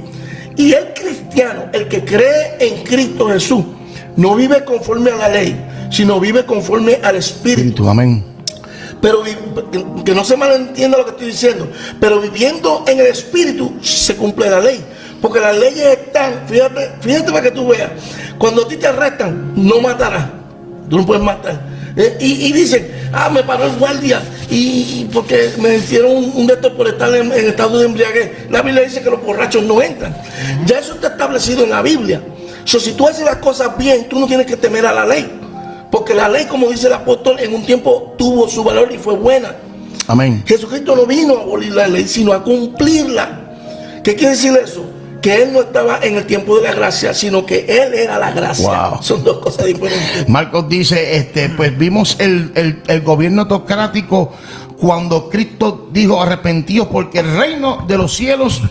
Y el cristiano, el que cree en Cristo Jesús, no vive conforme a la ley, sino vive conforme al Espíritu. Amén. Pero que no se malentienda lo que estoy diciendo, pero viviendo en el Espíritu se cumple la ley, porque las leyes están, fíjate para que tú veas, cuando a ti te arrestan, no matarás, tú no puedes matar. Y dicen, me paró el guardia y porque me hicieron un de estos por estar en estado de embriaguez. La Biblia dice que los borrachos no entran. Ya eso está establecido en la Biblia. Si tú haces las cosas bien, tú no tienes que temer a la ley, porque la ley, como dice el apóstol, en un tiempo tuvo su valor y fue buena. Amén. Jesucristo no vino a abolir la ley, sino a cumplirla. ¿Qué quiere decir eso? Que Él no estaba en el tiempo de la gracia, sino que Él era la gracia. Wow. Son dos cosas diferentes. Marcos dice, pues vimos el gobierno teocrático cuando Cristo dijo, arrepentidos porque el reino de los cielos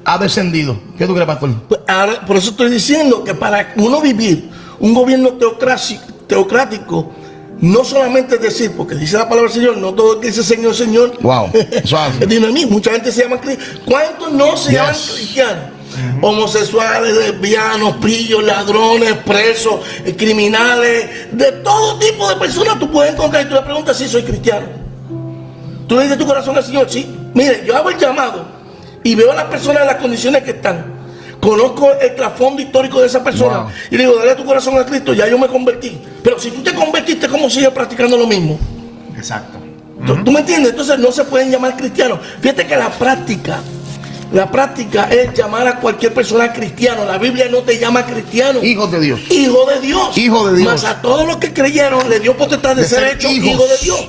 ha descendido. ¿Qué tú crees, pastor? Pues ahora, por eso estoy diciendo que para uno vivir un gobierno teocrático, no solamente es decir, porque dice la palabra del Señor, no todo el que dice Señor, Señor. Wow. Es dinamismo. Mucha gente se llama cristiano. ¿Cuántos no se llaman cristianos? Homosexuales, lesbianos, pillos, ladrones, presos, criminales, de todo tipo de personas tú puedes encontrar y tú le preguntas si soy cristiano. Tú le dices tu corazón al Señor, sí. Mire, yo hago el llamado y veo a las personas en las condiciones que están. Conozco el trasfondo histórico de esa persona. Wow. Y le digo, dale tu corazón a Cristo, ya yo me convertí. Pero si tú te convertiste, ¿cómo sigues practicando lo mismo? Exacto. ¿Tú me entiendes? Entonces no se pueden llamar cristianos. Fíjate que la práctica es llamar a cualquier persona cristiano. La Biblia no te llama cristiano. Hijo de Dios. Hijo de Dios. Hijo de Dios. Mas a todos los que creyeron le dio potestad de ser hecho hijo de Dios.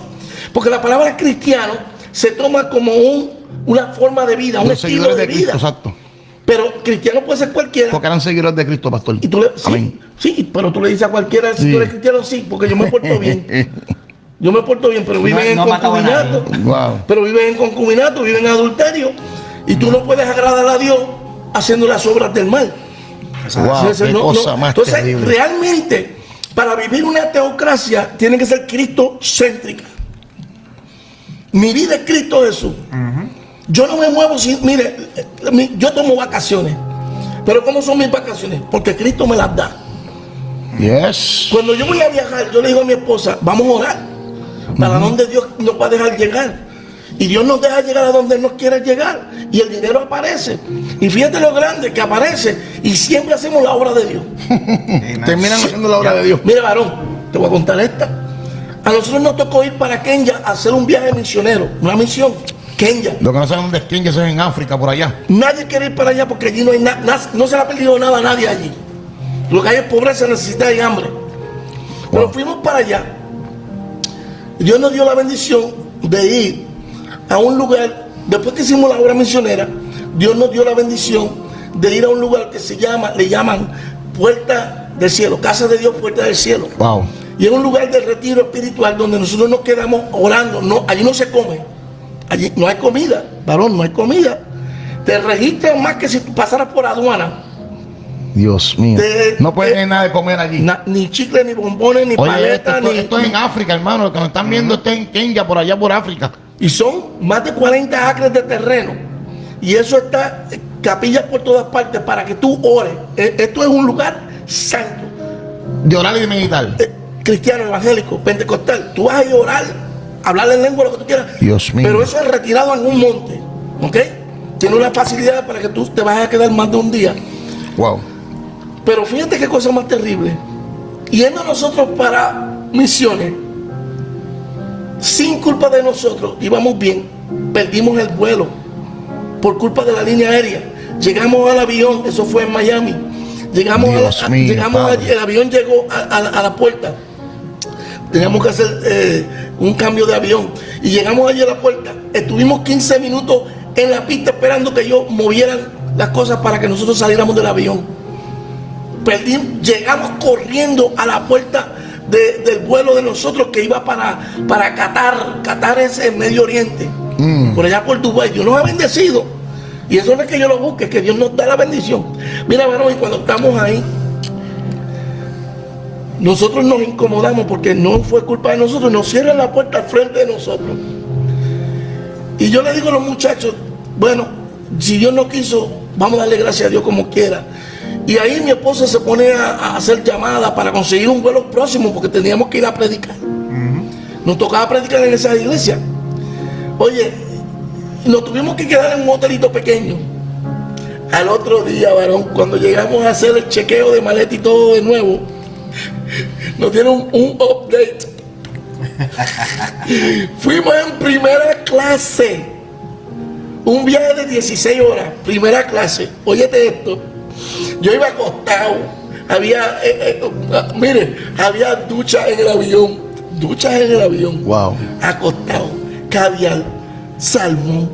Porque la palabra cristiano se toma como una forma de vida, un estilo de vida. Cristo, exacto. Pero cristiano puede ser cualquiera. Porque eran seguidores de Cristo, pastor. Y tú Amén. Sí, pero tú le dices a cualquiera, si tú eres cristiano, sí, porque yo me porto bien. Yo me porto bien, pero viven en concubinato. Wow. Pero viven en concubinato, viven en adulterio. Y tú no puedes agradar a Dios haciendo las obras del mal. Wow, qué cosa más Entonces, terrible. realmente, para vivir una teocracia, tiene que ser Cristo-céntrica. Mi vida es Cristo Jesús. Yo no me muevo sin... Mire, yo tomo vacaciones. Pero ¿cómo son mis vacaciones? Porque Cristo me las da. Yes. Cuando yo voy a viajar, yo le digo a mi esposa, vamos a orar. Para donde Dios nos va a dejar llegar. Y Dios nos deja llegar a donde Él nos quiere llegar. Y el dinero aparece. Y fíjate lo grande que aparece. Y siempre hacemos la obra de Dios. Terminan haciendo la obra de Dios. Mira, varón, te voy a contar esta. A nosotros nos tocó ir para Kenia a hacer un viaje misionero. Una misión. Kenia. Lo que no saben dónde es Kenia, eso es en África, por allá. Nadie quiere ir para allá porque allí no hay nada. No se le ha perdido nada a nadie allí. Lo que hay es pobreza, necesidad y hambre. Pero fuimos para allá. Dios nos dio la bendición de ir a un lugar. Después que hicimos la obra misionera, Dios nos dio la bendición de ir a un lugar que le llaman Puerta del Cielo, Casa de Dios, Puerta del Cielo. Wow. Y es un lugar de retiro espiritual donde nosotros nos quedamos orando. No, allí no se come. Allí no hay comida, varón, no hay comida. Te registran más que si tú pasaras por aduana. Dios mío. No pueden nada de comer allí. Ni chicle, ni bombones, ni paletas. Esto es en África, hermano. Lo que nos están viendo está en Kenia, por allá por África. Y son más de 40 acres de terreno. Y eso está capillas por todas partes para que tú ores. Esto es un lugar santo. De orar y de meditar. Cristiano, evangélico, pentecostal. Tú vas a ir a orar, hablar en lengua, lo que tú quieras. Dios mío. Pero eso es retirado en un monte. ¿Ok? Tiene una facilidad para que tú te vayas a quedar más de un día. Wow. Pero fíjate qué cosa más terrible. Yendo nosotros para misiones, sin culpa de nosotros, íbamos bien, perdimos el vuelo por culpa de la línea aérea. Llegamos al avión, eso fue en Miami. Llegamos allí, el avión llegó a la puerta. Teníamos que hacer un cambio de avión. Y llegamos allí a la puerta. Estuvimos 15 minutos en la pista esperando que ellos movieran las cosas para que nosotros saliéramos del avión. Llegamos corriendo a la puerta del vuelo de nosotros que iba para Qatar. Qatar es el Medio Oriente, por allá por Dubái. Dios nos ha bendecido. Y eso no es que yo lo busque, es que Dios nos da la bendición. Mira, varón, y cuando estamos ahí, nosotros nos incomodamos porque no fue culpa de nosotros. Nos cierran la puerta al frente de nosotros. Y yo le digo a los muchachos, bueno, si Dios no quiso, vamos a darle gracias a Dios como quiera. Y ahí mi esposa se pone a hacer llamadas para conseguir un vuelo próximo porque teníamos que ir a predicar. Nos tocaba predicar en esa iglesia. Oye, nos tuvimos que quedar en un hotelito pequeño. Al otro día, varón, cuando llegamos a hacer el chequeo de maleta y todo de nuevo, nos dieron un update. Fuimos en primera clase. Un viaje de 16 horas, primera clase. Óyete esto. Yo iba acostado. Había, había duchas en el avión. Duchas en el avión. Wow. Acostado. Caviar, salmón,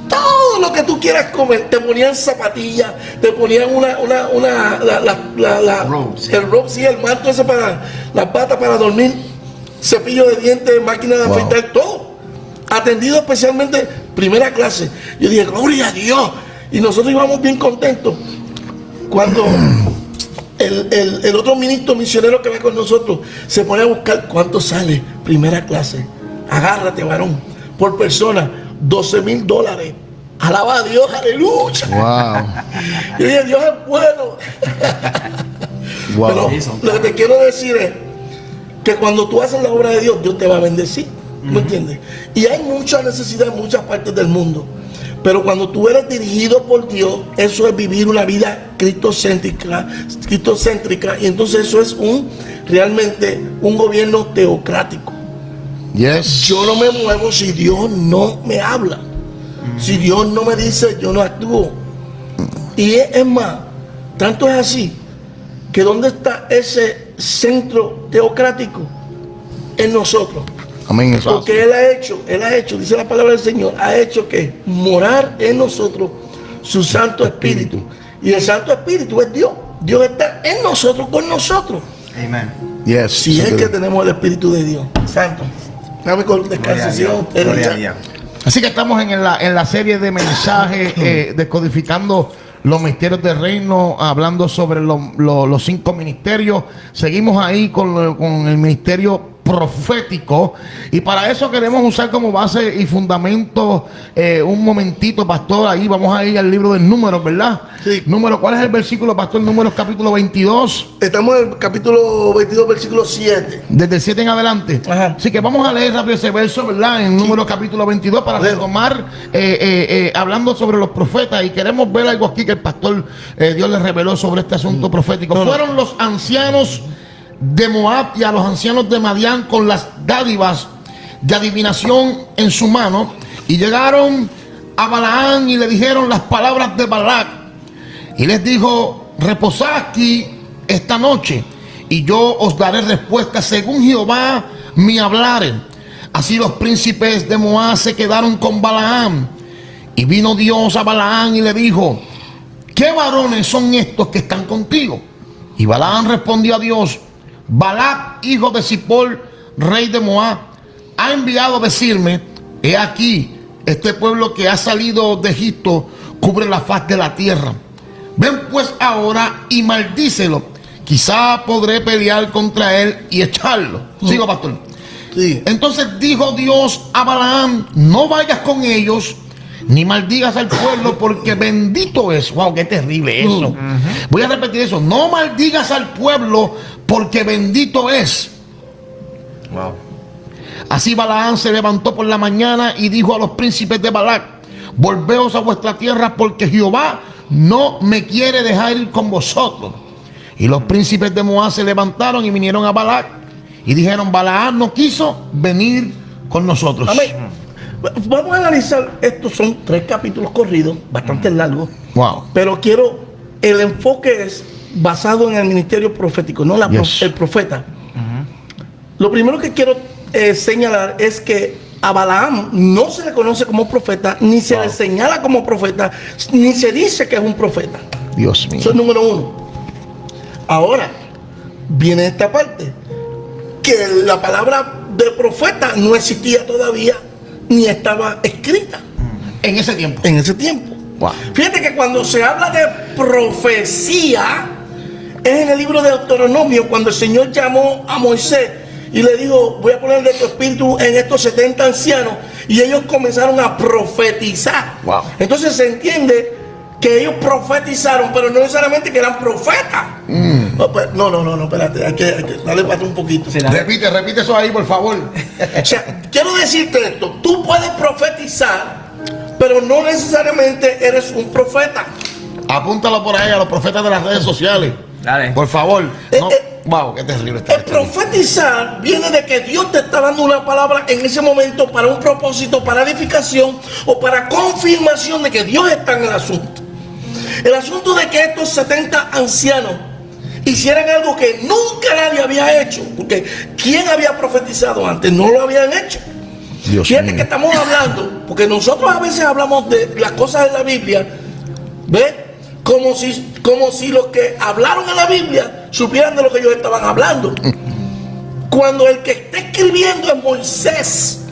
todo lo que tú quieras comer. Te ponían zapatillas, te ponían el robe, sí, el manto ese para las patas para dormir, cepillo de dientes, máquina de afeitar, todo. Atendido especialmente, primera clase. Yo dije, gloria a Dios. Y nosotros íbamos bien contentos. Cuando el otro ministro misionero que va con nosotros se pone a buscar cuánto sale primera clase. Agárrate, varón, por persona, $12,000. Alaba a Dios, aleluya. Wow. Y dije, Dios es bueno. Wow. Pero lo que te quiero decir es que cuando tú haces la obra de Dios, Dios te va a bendecir. ¿Me entiendes? Y hay mucha necesidad en muchas partes del mundo. Pero cuando tú eres dirigido por Dios, eso es vivir una vida cristocéntrica, y entonces eso es realmente un gobierno teocrático. Yes. Yo no me muevo si Dios no me habla. Si Dios no me dice, yo no actúo. Y es más, tanto es así, que ¿dónde está ese centro teocrático? En nosotros. Amén. Eso Porque Él ha hecho, dice la palabra del Señor, ha hecho que morar en nosotros su Santo Espíritu. Y el Santo Espíritu es Dios. Dios está en nosotros, con nosotros. Amen. Yes. Si es que tenemos el Espíritu de Dios. Santo. Dame con descansación. Gloria a Dios. Así que estamos en la serie de mensajes descodificando los misterios del reino, hablando sobre los 5 ministerios. Seguimos ahí con el ministerio profético, y para eso queremos usar como base y fundamento un momentito, pastor. Ahí vamos a ir al libro de Números, ¿verdad? Sí. Número, ¿cuál es el versículo, pastor? Números capítulo 22. Estamos en el capítulo 22, versículo 7. Desde el 7 en adelante. Ajá. Así que vamos a leer rápido ese verso, ¿verdad? En Números capítulo 22 para retomar hablando sobre los profetas. Y queremos ver algo aquí que el pastor Dios le reveló sobre este asunto profético. Fueron los ancianos de Moab y a los ancianos de Madián con las dádivas de adivinación en su mano, y llegaron a Balaam y le dijeron las palabras de Balac, y les dijo: reposad aquí esta noche, y yo os daré respuesta según Jehová me hablare. Así los príncipes de Moab se quedaron con Balaam, y vino Dios a Balaam y le dijo: ¿qué varones son estos que están contigo? Y Balaam respondió a Dios: Balac, hijo de Zippor, rey de Moab, ha enviado a decirme: he aquí, este pueblo que ha salido de Egipto cubre la faz de la tierra. Ven pues ahora y maldícelo. Quizá podré pelear contra él y echarlo. Sigo, pastor. Sí. Entonces dijo Dios a Balaam: no vayas con ellos, ni maldigas al pueblo, porque bendito es. Wow, qué terrible eso. Voy a repetir eso: no maldigas al pueblo, porque bendito es. Wow. Así Balaam se levantó por la mañana y dijo a los príncipes de Balac: volveos a vuestra tierra, porque Jehová no me quiere dejar ir con vosotros. Y los príncipes de Moab se levantaron y vinieron a Balac y dijeron: Balaam no quiso venir con nosotros. Amén. Vamos a analizar, estos son 3 capítulos corridos, bastante largos. Wow. Pero el enfoque es basado en el ministerio profético, no el profeta. Lo primero que quiero señalar es que a Balaam no se le conoce como profeta, ni se le señala como profeta, ni se dice que es un profeta. Dios mío. Eso es número 1. Ahora, viene esta parte, que la palabra de profeta no existía todavía, ni estaba escrita. En ese tiempo. En ese tiempo. Wow. Fíjate que cuando se habla de profecía, es en el libro de Deuteronomio, cuando el Señor llamó a Moisés y le dijo: voy a poner de tu espíritu en estos 70 ancianos, y ellos comenzaron a profetizar. Wow. Entonces se entiende que ellos profetizaron, pero no necesariamente que eran profetas. No, espérate, hay que darle para un poquito. Repite eso ahí, por favor. O sea, quiero decirte esto: tú puedes profetizar, pero no necesariamente eres un profeta. Apúntalo por ahí a los profetas de las redes sociales. Dale. Por favor. Wow, qué terrible está El profetizar viene de que Dios te está dando una palabra en ese momento para un propósito, para edificación o para confirmación de que Dios está en el asunto. El asunto de que estos 70 ancianos hicieran algo que nunca nadie había hecho, porque ¿quién había profetizado antes? No lo habían hecho. Dios Fíjate mío. que estamos hablando, porque nosotros a veces hablamos de las cosas de la Biblia, ¿ves? Como si los que hablaron en la Biblia supieran de lo que ellos estaban hablando. Cuando el que está escribiendo es Moisés.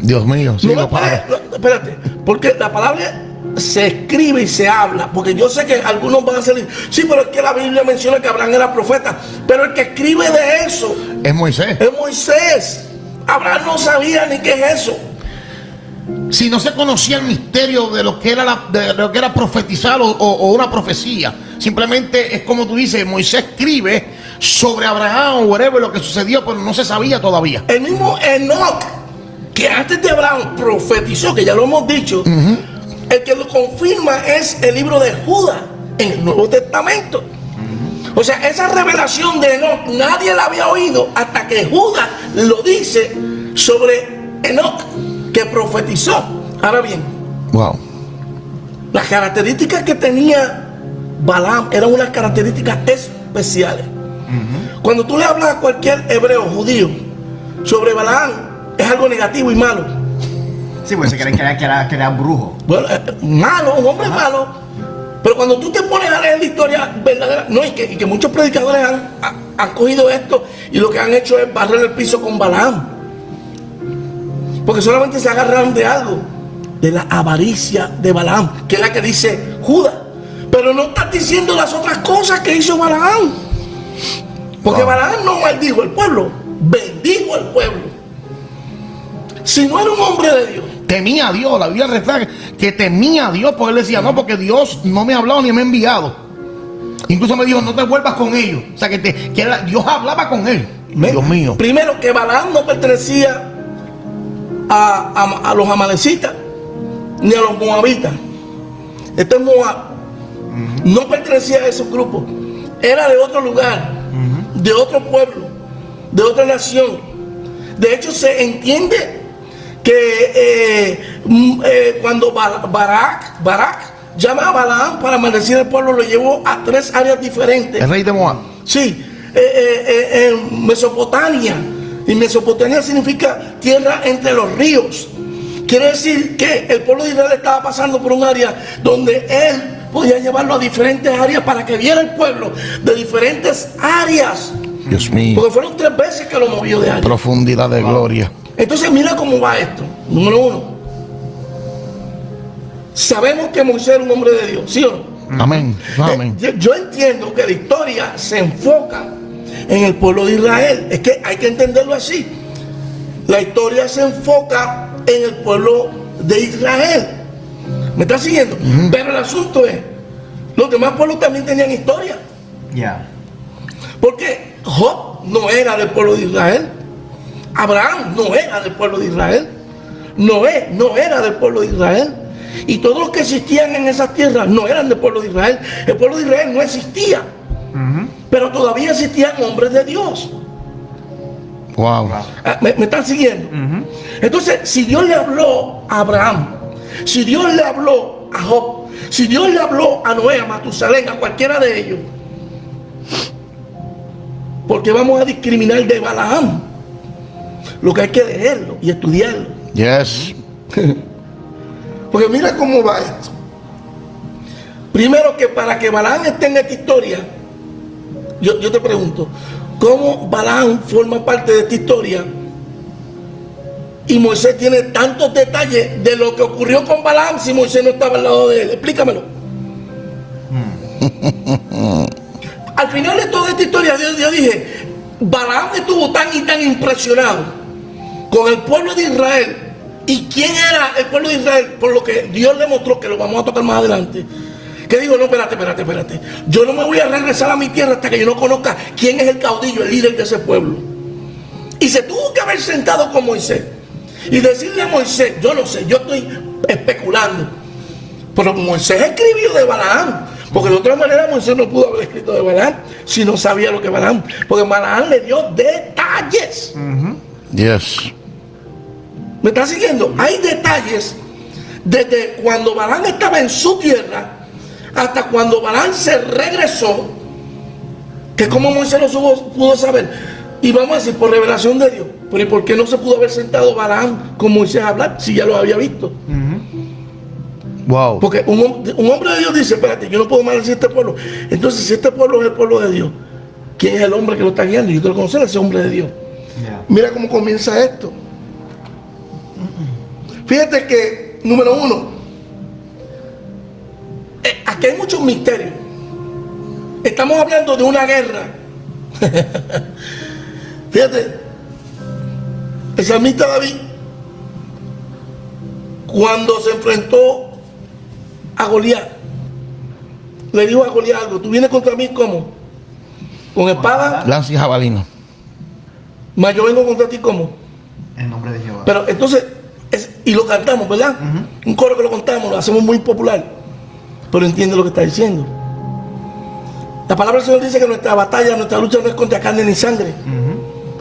Dios mío. Sí, Espérate, porque la palabra se escribe y se habla, porque yo sé que algunos van a salir, sí, pero es que la Biblia menciona que Abraham era profeta, pero el que escribe de eso es Moisés. Es Moisés. Abraham no sabía ni qué es eso. Si no se conocía el misterio de lo que era, de lo que era profetizar o una profecía, simplemente es como tú dices, Moisés escribe sobre Abraham o whatever lo que sucedió, pero no se sabía todavía. El mismo Enoch, que antes de Abraham profetizó, que ya lo hemos dicho, el que lo confirma es el libro de Judas en el Nuevo Testamento. O sea, esa revelación de Enoch nadie la había oído hasta que Judas lo dice sobre Enoch, que profetizó. Ahora bien, wow, las características que tenía Balaam eran unas características especiales. Cuando tú le hablas a cualquier hebreo judío sobre Balaam, es algo negativo y malo. Sí, pues se creen que era brujo. Bueno, malo, un hombre malo. Pero cuando tú te pones a leer la historia verdadera, no, y que muchos predicadores han cogido esto y lo que han hecho es barrer el piso con Balaam. Porque solamente se agarraron de algo, de la avaricia de Balaam, que es la que dice Judas. Pero no estás diciendo las otras cosas que hizo Balaam. Porque Balaam no maldijo al pueblo, bendijo al pueblo. Si no era un hombre de Dios, temía a Dios. La Biblia refleja que temía a Dios, porque él decía, no, porque Dios no me ha hablado ni me ha enviado. Incluso me dijo, no te vuelvas con ellos. O sea, Dios hablaba con él. Dios mío. Primero, que Balaam no pertenecía a los amalecitas ni a los moabitas. Este es Moab. No pertenecía a esos grupos. Era de otro lugar, de otro pueblo, de otra nación. De hecho, se entiende que cuando Barak llama a Balaam para maldecir al pueblo, lo llevó a 3 áreas diferentes. El rey de Moab. Sí, en Mesopotamia. Y Mesopotamia significa tierra entre los ríos. Quiere decir que el pueblo de Israel estaba pasando por un área donde él podía llevarlo a diferentes áreas para que viera el pueblo de diferentes áreas. Dios mío. Porque fueron 3 veces que lo movió de área. Profundidad de gloria. Entonces mira cómo va esto. Número 1. Sabemos que Moisés era un hombre de Dios, ¿sí o no? Amén. Amén. Yo entiendo que la historia se enfoca en el pueblo de Israel. Es que hay que entenderlo así. La historia se enfoca en el pueblo de Israel. ¿Me estás siguiendo? Pero el asunto es, los demás pueblos también tenían historia. Ya. Porque Job no era del pueblo de Israel. Abraham no era del pueblo de Israel. Noé no era del pueblo de Israel. Y todos los que existían en esas tierras no eran del pueblo de Israel. El pueblo de Israel no existía. Pero todavía existían hombres de Dios. Wow. ¿Me están siguiendo? Entonces, si Dios le habló a Abraham, si Dios le habló a Job, si Dios le habló a Noé, a Matusalén, a cualquiera de ellos, ¿por qué vamos a discriminar de Balaam? Lo que hay que leerlo y estudiarlo. Yes. Porque mira cómo va esto. Primero, que para que Balaam esté en esta historia, yo te pregunto, ¿cómo Balaam forma parte de esta historia? Y Moisés tiene tantos detalles de lo que ocurrió con Balaam si Moisés no estaba al lado de él. Explícamelo. Al final de toda esta historia, yo dije, Balaam estuvo tan y tan impresionado con el pueblo de Israel. ¿Y quién era el pueblo de Israel? Por lo que Dios le mostró, que lo vamos a tocar más adelante. Que dijo, no, espérate. Yo no me voy a regresar a mi tierra hasta que yo no conozca quién es el caudillo, el líder de ese pueblo. Y se tuvo que haber sentado con Moisés y decirle a Moisés, yo no sé, yo estoy especulando, pero Moisés escribió de Balaam, porque de otra manera Moisés no pudo haber escrito de Balaam si no sabía lo que Balaam, porque Balaam le dio detalles. Yes. ¿Me está siguiendo? Hay detalles desde cuando Balaam estaba en su tierra hasta cuando Balaam se regresó, que como Moisés lo pudo saber. Y vamos a decir, por revelación de Dios. Pero ¿y por qué no se pudo haber sentado Balaam con Moisés a hablar si ya lo había visto? Wow. Porque un hombre de Dios dice, espérate, yo no puedo maldecir este pueblo. Entonces, si este pueblo es el pueblo de Dios, ¿quién es el hombre que lo está guiando? Yo quiero conocer a ese hombre de Dios. Mira cómo comienza esto. Fíjate que, número 1, aquí hay muchos misterios. Estamos hablando de una guerra. Fíjate, el salmista David, cuando se enfrentó a Goliat, le dijo a Goliat algo: tú vienes contra mí ¿cómo? Con espada, lanza y jabalina. mas yo vengo contra ti ¿cómo? En nombre de Jehová. Pero entonces, y lo cantamos, ¿verdad? Un coro que lo contamos, lo hacemos muy popular. Pero entiende lo que está diciendo. La palabra del Señor dice que nuestra batalla, nuestra lucha no es contra carne ni sangre,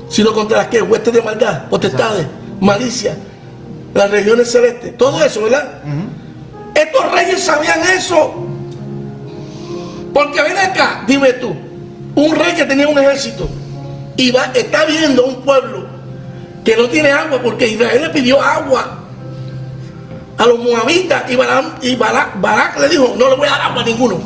sino contra las que huestes de maldad, potestades, malicia, las regiones celestes, todo eso, ¿verdad? Estos reyes sabían eso. Porque ven acá, dime tú, un rey que tenía un ejército y está viendo un pueblo que no tiene agua, porque Israel le pidió agua a los moabitas y Barak le dijo: no le voy a dar agua a ninguno.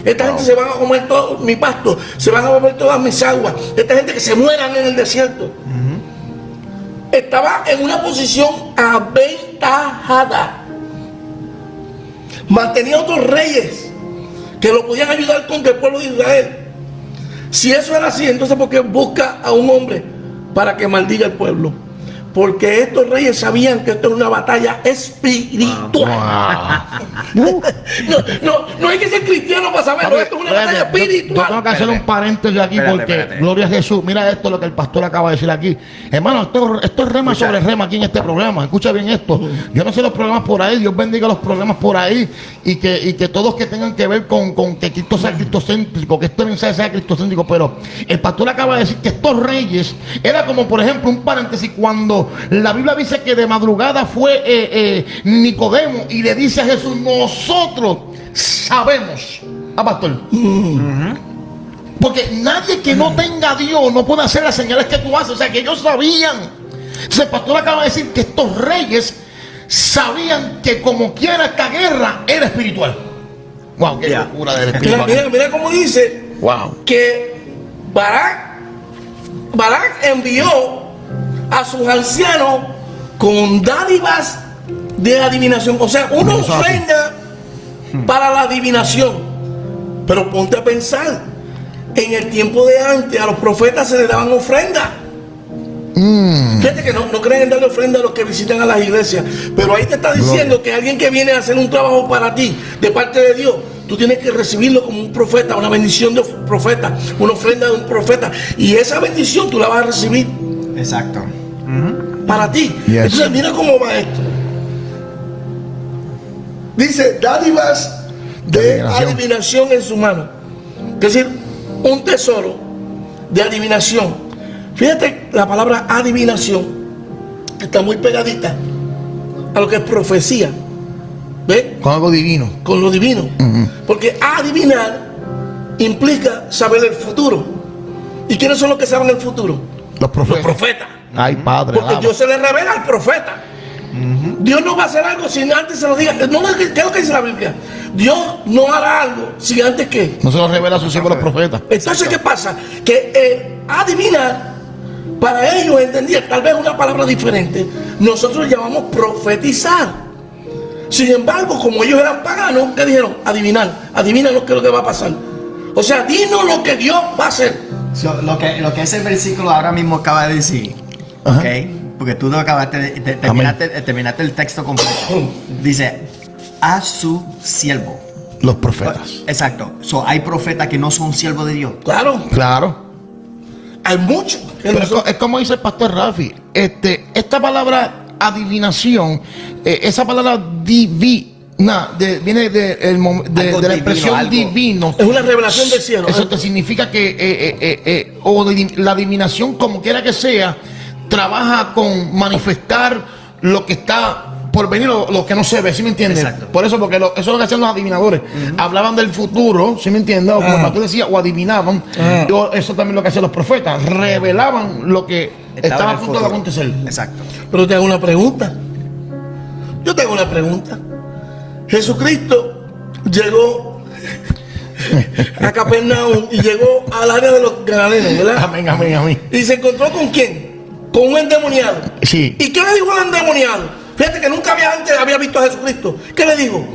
Esta gente se van a comer todo mi pasto, se van a beber todas mis aguas. Esta gente que se mueran en el desierto. Estaba en una posición aventajada. Mantenía otros reyes que lo podían ayudar contra el pueblo de Israel. Si eso era así, entonces ¿por qué busca a un hombre para que maldiga al pueblo? Porque estos reyes sabían que esto es una batalla espiritual. No hay que ser cristiano para saberlo. Esto es una batalla espiritual. Yo tengo que hacer un paréntesis aquí porque, gloria a Jesús, mira esto lo que el pastor acaba de decir aquí. Hermano, esto es rema sobre rema aquí en este programa. Escucha bien esto. Yo no sé los problemas por ahí. Dios bendiga los problemas por ahí. Y que todos que tengan que ver con que Cristo sea cristocéntrico, que este mensaje sea cristocéntrico. Pero el pastor acaba de decir que estos reyes era como, por ejemplo, un paréntesis cuando la Biblia dice que de madrugada fue Nicodemo y le dice a Jesús: nosotros sabemos, pastor, porque nadie que no tenga a Dios no puede hacer las señales que tú haces. O sea, que ellos sabían. Entonces el pastor acaba de decir que estos reyes sabían que como quiera esta guerra era espiritual. Wow, qué locura del espiritual. Mira cómo dice, que Barak envió a sus ancianos con dádivas de adivinación. O sea, una ofrenda para la adivinación. Pero ponte a pensar, en el tiempo de antes a los profetas se les daban ofrendas. Fíjate que no creen en darle ofrenda a los que visitan a las iglesias, pero ahí te está diciendo que alguien que viene a hacer un trabajo para ti de parte de Dios, tú tienes que recibirlo como un profeta, una bendición de un profeta, una ofrenda de un profeta, y esa bendición tú la vas a recibir. Exacto. Para ti. Entonces mira cómo va esto. Dice: dádivas de adivinación en su mano. Es decir, un tesoro de adivinación. Fíjate, la palabra adivinación está muy pegadita a lo que es profecía. ¿Ves? Con algo divino. Con lo divino. Porque adivinar implica saber el futuro. ¿Y quiénes son los que saben el futuro? Los profetas. Ay, Padre. Porque Dios se le revela al profeta. Dios no va a hacer algo sin antes se lo diga. ¿Qué es lo que dice la Biblia? Dios no hará algo sin antes que no se lo revela a sus hijos los profetas. Entonces, ¿qué pasa? Que adivinar, para ellos entendían tal vez una palabra diferente. Nosotros llamamos profetizar. Sin embargo, como ellos eran paganos, ¿qué dijeron? Adivinar. Adivina lo que va a pasar. O sea, dinos lo que Dios va a hacer. Lo que ese versículo ahora mismo acaba de decir, ¿ok? Porque tú no acabaste terminaste el texto completo. Dice: a su siervo. Los profetas. Exacto. Hay profetas que no son siervos de Dios. Claro. Hay muchos. Es como dice el pastor Rafi. Esta palabra adivinación, esa palabra divina, viene de la expresión divino. Es una revelación del cielo. Eso te significa que la adivinación, como quiera que sea, trabaja con manifestar lo que está por venir, lo que no se ve, ¿sí me entiendes? Exacto. Por eso, porque eso es lo que hacían los adivinadores. Hablaban del futuro, ¿sí me entiendes? O como tú decías, o adivinaban. Eso también lo que hacían los profetas. Revelaban lo que estaba a punto de acontecer. Exacto. Pero te hago una pregunta. Yo te hago una pregunta. Jesucristo llegó a Capernaum y llegó al área de los ganaderos, ¿verdad? Amén. ¿Y se encontró con quién? Con un endemoniado. Sí. ¿Y qué le dijo al endemoniado? Fíjate que nunca antes había visto a Jesucristo. ¿Qué le dijo?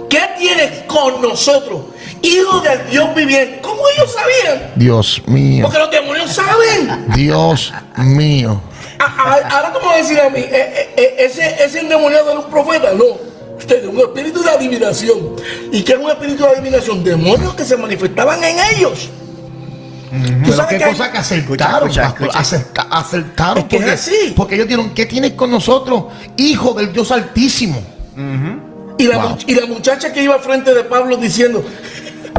¿qué tienes con nosotros? Hijo del Dios viviente. ¿Cómo ellos sabían? Dios mío. Porque los demonios saben. Dios mío. Ahora tú me vas a decir a mí, ese endemoniado era un profeta. No, usted es un espíritu de adivinación. ¿Y qué es un espíritu de adivinación? Demonios que se manifestaban en ellos. Pero qué cosa que acertaron, acertaron, es que porque, es así. porque ellos dijeron, ¿qué tienes con nosotros, hijo del Dios Altísimo? Y la muchacha que iba al frente de Pablo diciendo,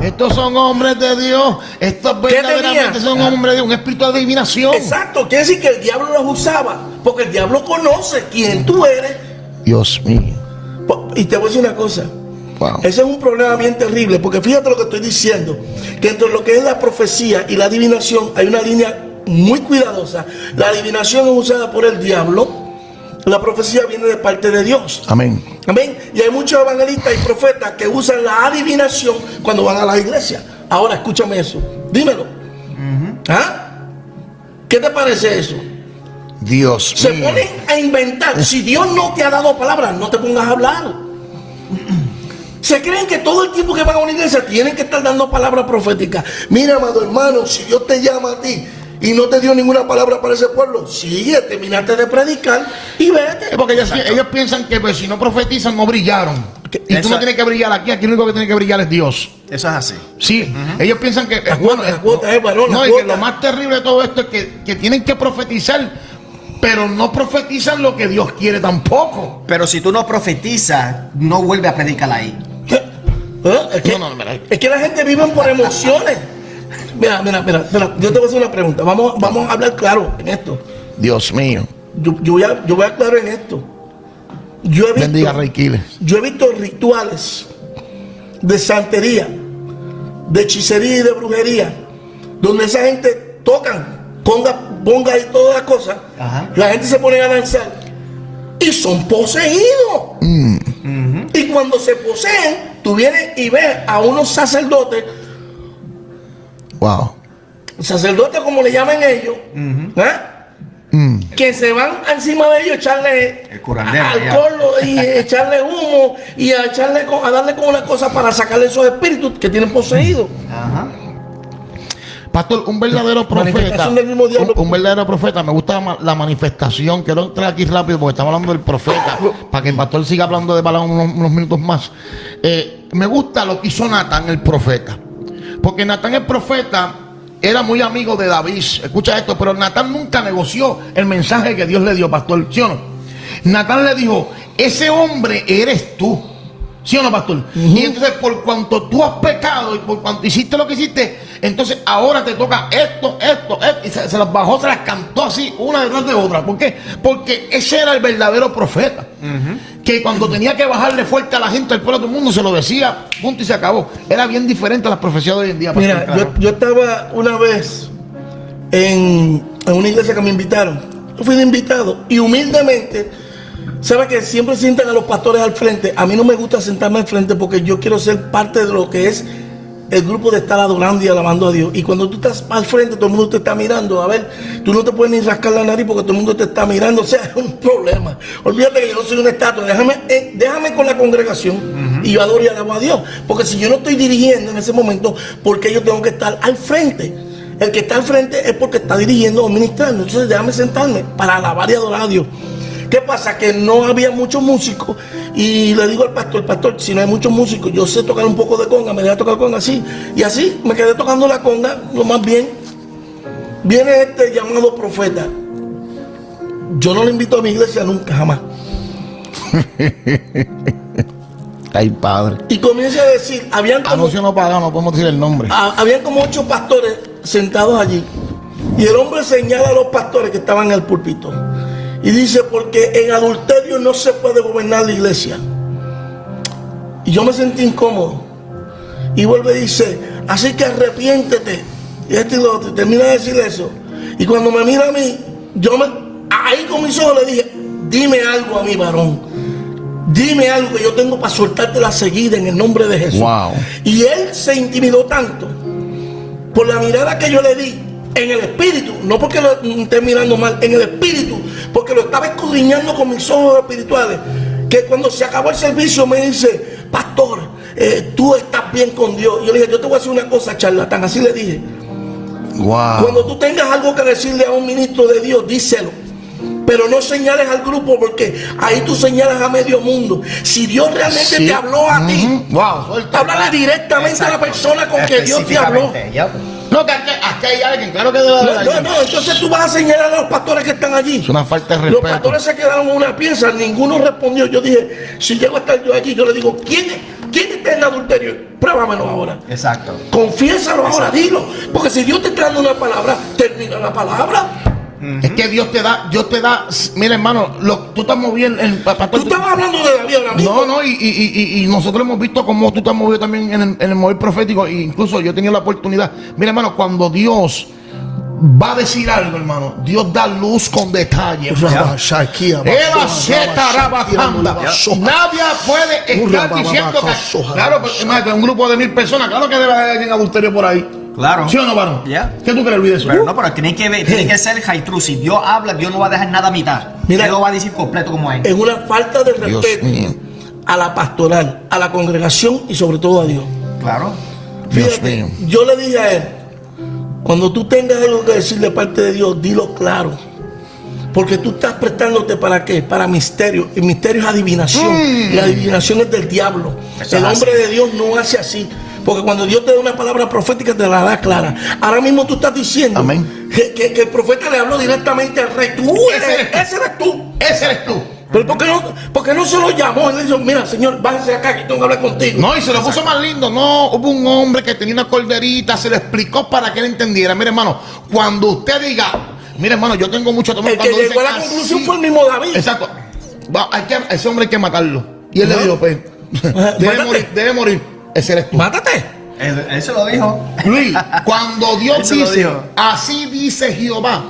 estos son hombres de Dios, estos verdaderamente son hombres de Dios, un espíritu de adivinación. Exacto, quiere decir que el diablo los usaba, porque el diablo conoce quién tú eres. Dios mío. Y te voy a decir una cosa. Wow. Ese es un problema bien terrible, porque fíjate lo que estoy diciendo, que entre lo que es la profecía y la adivinación hay una línea muy cuidadosa. La adivinación es usada por el diablo, la profecía viene de parte de Dios. Amén. Amén. Y hay muchos evangelistas y profetas que usan la adivinación cuando van a la iglesia. Ahora escúchame eso, dímelo. ¿Ah? ¿Qué te parece eso? Dios Se mío. ponen a inventar. Si Dios no te ha dado palabras, no te pongas a hablar. Se creen que todo el tiempo que van a una iglesia tienen que estar dando palabras proféticas. Mira, amado hermano, si Dios te llama a ti y no te dio ninguna palabra para ese pueblo, sigue, terminaste de predicar y vete. Porque ellos piensan que pues, si no profetizan no brillaron. Y tú no tienes que brillar aquí lo único que tiene que brillar es Dios. Eso es así. Sí, ellos piensan que que lo más terrible de todo esto es que tienen que profetizar, pero no profetizan lo que Dios quiere tampoco. Pero si tú no profetizas, no vuelve a predicar ahí. Es que la gente vive por emociones. Mira, yo te voy a hacer una pregunta. Vamos a hablar claro en esto. Dios mío. Yo voy a aclarar en esto. Bendiga Rey Quiles. Yo he visto rituales de santería, de hechicería y de brujería, donde esa gente tocan, ponga ahí todas las cosas. La gente se pone a danzar y son poseídos. Y cuando se poseen, tú vienes y ves a unos sacerdotes. Wow. Sacerdotes, como le llaman ellos, que se van encima de ellos, echarle alcohol y echarle humo y a darle con una cosa para sacarle esos espíritus que tienen poseídos. Pastor, un verdadero profeta, un verdadero profeta, me gusta la manifestación. Quiero entrar aquí rápido porque estamos hablando del profeta, para que el pastor siga hablando de palabras unos minutos más. Me gusta lo que hizo Natán el profeta, porque Natán el profeta era muy amigo de David. Escucha esto, pero Natán nunca negoció el mensaje que Dios le dio, pastor, ¿sí o no? Natán le dijo, ese hombre eres tú, ¿sí o no, pastor? Y entonces, por cuanto tú has pecado y por cuanto hiciste lo que hiciste, entonces ahora te toca esto, y se las bajó, se las cantó así, una detrás de otra. ¿Por qué? Porque ese era el verdadero profeta, que cuando tenía que bajarle fuerte a la gente, al pueblo, a todo el mundo se lo decía, punto y se acabó. Era bien diferente a las profecías de hoy en día, pastor. Mira, claro. yo estaba una vez en una iglesia que me invitaron. Yo fui de invitado y humildemente, ¿sabe que siempre sientan a los pastores al frente? A mí no me gusta sentarme al frente porque yo quiero ser parte de lo que es el grupo de estar adorando y alabando a Dios. Y cuando tú estás al frente, todo el mundo te está mirando. A ver, tú no te puedes ni rascar la nariz porque todo el mundo te está mirando. O sea, es un problema. Olvídate que yo no soy una estatua. Déjame con la congregación y yo adoro y alabo a Dios. Porque si yo no estoy dirigiendo en ese momento, ¿por qué yo tengo que estar al frente? El que está al frente es porque está dirigiendo o ministrando. Entonces déjame sentarme para alabar y adorar a Dios. ¿Qué pasa? Que no había muchos músicos y le digo al pastor, si no hay muchos músicos, yo sé tocar un poco de conga, me deja tocar conga así. Y así me quedé tocando la conga, lo más bien. Viene este llamado profeta. Yo no lo invito a mi iglesia nunca, jamás. Ay, padre. Y comienza a decir, habían como... Anuncio no pagado, no podemos decir el nombre. Habían como 8 pastores sentados allí. Y el hombre señala a los pastores que estaban en el púlpito. Y dice, porque en adulterio no se puede gobernar la iglesia. Y yo me sentí incómodo. Y vuelve y dice, así que arrepiéntete. Y este y lo otro. Y termina de decir eso. Y cuando me mira a mí, ahí con mis ojos le dije, dime algo a mi varón. Dime algo que yo tengo para soltarte la seguida en el nombre de Jesús. Wow. Y él se intimidó tanto por la mirada que yo le di. En el espíritu, no porque lo esté mirando mal, en el espíritu, porque lo estaba escudriñando con mis ojos espirituales, que cuando se acabó el servicio me dice, pastor, tú estás bien con Dios. Yo le dije, yo te voy a decir una cosa, charlatán. Así le dije. Wow. Cuando tú tengas algo que decirle a un ministro de Dios, díselo. Pero no señales al grupo, porque ahí tú señalas a medio mundo. Si Dios realmente te habló a ti, háblale directamente a la persona con que Dios te habló. No, que aquí hay alguien, claro que debe haber. No, entonces tú vas a señalar a los pastores que están allí. Es una falta de respeto. Los pastores se quedaron en una pieza, ninguno respondió. Yo dije, si llego a estar yo allí, yo le digo, ¿quién está en adulterio? Pruébamelo ahora. Exacto. Confiésalo ahora, dilo. Porque si Dios te está dando una palabra, termina la palabra. Es que Dios te da, mira hermano, tú estás moviendo tú estabas hablando de David ahora mismo. No, y nosotros hemos visto cómo tú te has movido también en el mover profético, e incluso yo he tenido la oportunidad. Mira hermano, cuando Dios va a decir algo, hermano, Dios da luz con detalle. Nadie puede estar diciendo que, claro, un grupo de 1000 personas, claro que debe haber alguien adulterio por ahí. Claro. ¿Sí o no, varón? Yeah. ¿Qué tú crees, Luis, de eso? Pero no, pero tiene que ser high true. Si Dios habla, Dios no va a dejar nada a mitad. Mira, Él lo va a decir completo como es. Es una falta de respeto a la pastoral, a la congregación y sobre todo a Dios. Claro. Fíjate, yo le dije a él, cuando tú tengas algo que decir de parte de Dios, dilo claro. Porque tú estás prestándote ¿para qué? Para misterio. El misterio es adivinación. La adivinación es del diablo. Eso el es hombre así. de Dios no hace así. Porque cuando Dios te da una palabra profética, te la da clara. Ahora mismo tú estás diciendo que el profeta le habló directamente al rey. Ese eres tú. Ese eres tú. Pero ¿por qué no se lo llamó? Él le dijo, mira, señor, bájese acá que tengo que hablar contigo. No, y se lo puso más lindo. No, hubo un hombre que tenía una corderita, se lo explicó para que él entendiera. Mire, hermano, cuando usted diga, mire, hermano, yo tengo mucho temor. El que llegó a la conclusión fue el mismo David. Exacto. Ese hombre hay que matarlo. Y él le dijo, pues, debe morir. Ese eres tú. Mátate. Él se lo dijo. Luis, cuando Dios Eso lo dice, dijo. así dice Jehová,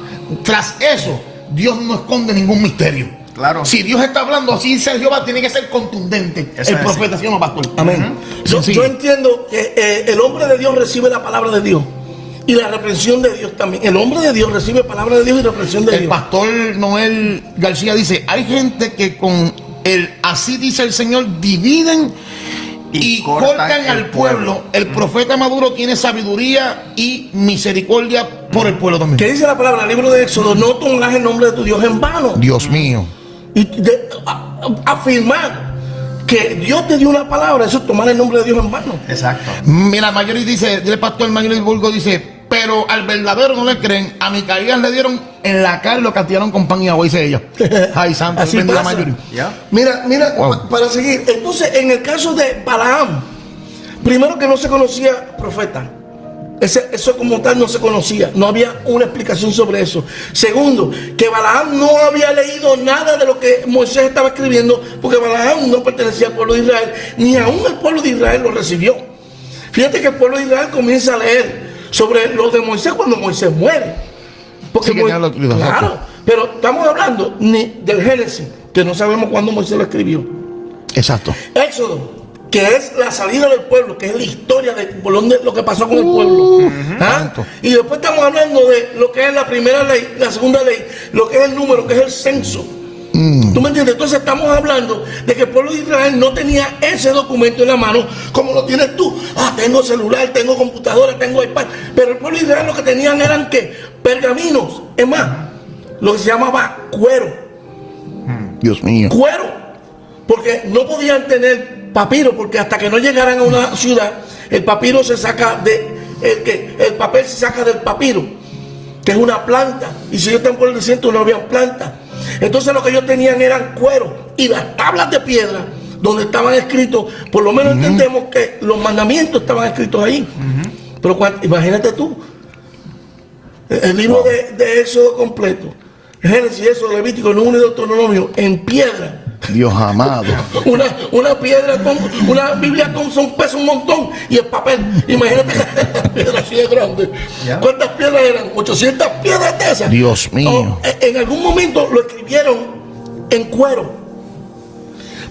tras eso, Dios no esconde ningún misterio. Claro. Si Dios está hablando, así dice Jehová, tiene que ser contundente. Eso el es profeta, ¿sí o no, pastor? Amén. Yo entiendo que el hombre de Dios recibe la palabra de Dios y la reprensión de Dios también. El hombre de Dios recibe palabra de Dios y reprensión de El Dios. pastor Noel García dice, hay gente que con el así dice el Señor dividen y cortan al pueblo. El profeta Maduro tiene sabiduría y misericordia por el pueblo también. ¿Qué dice la palabra? El libro de Éxodo, no tomarás el nombre de tu Dios en vano. Dios mío. Y afirmar que Dios te dio una palabra, eso es tomar el nombre de Dios en vano. Exacto. Mira, Mayoris dice, el pastor Mayoris Burgo dice, pero al verdadero no le creen. A Micaías le dieron en la cara, lo castigaron con pan y agua, dice ella. Ay, santo, Así bendiga pasa. Mayoris. ¿Ya? Mira, Wow. para seguir. Entonces, en el caso de Balaam, primero que no se conocía profeta. Eso como tal no se conocía. No había una explicación sobre eso. Segundo, que Balaam no había leído nada de lo que Moisés estaba escribiendo, porque Balaam no pertenecía al pueblo de Israel, ni aún el pueblo de Israel lo recibió. Fíjate que el pueblo de Israel comienza a leer sobre lo de Moisés cuando Moisés muere. Porque Sí, que ya lo escribió. claro, pero estamos hablando del Génesis, que no sabemos cuándo Moisés lo escribió. Exacto. Éxodo, que es la salida del pueblo, que es la historia de por dónde, lo que pasó con el pueblo. Tanto. Y después estamos hablando de lo que es la primera ley, la segunda ley, lo que es el número, que es el censo. ¿Tú me entiendes? Entonces estamos hablando de que el pueblo de Israel no tenía ese documento en la mano como lo tienes tú. Tengo celular, tengo computadora, tengo iPad. Pero el pueblo de Israel lo que tenían eran ¿qué? Pergaminos. Es más, lo que se llamaba cuero. Dios mío. Cuero. Porque no podían tener papiro, porque hasta que no llegaran a una ciudad, el papiro se saca el papel se saca del papiro, que es una planta. Y si ellos están por el desierto no había planta. Entonces lo que ellos tenían eran cuero y las tablas de piedra donde estaban escritos, por lo menos entendemos que los mandamientos estaban escritos ahí. Pero imagínate tú, el libro de Éxodo completo, Génesis, Éxodo, Levítico, Número y Deuteronomio, en piedra. Dios amado. Una piedra, una Biblia pesa un montón y el papel, imagínate la piedra así de grande. ¿Cuántas piedras eran? 800 piedras de esas. Dios mío. En algún momento lo escribieron en cuero.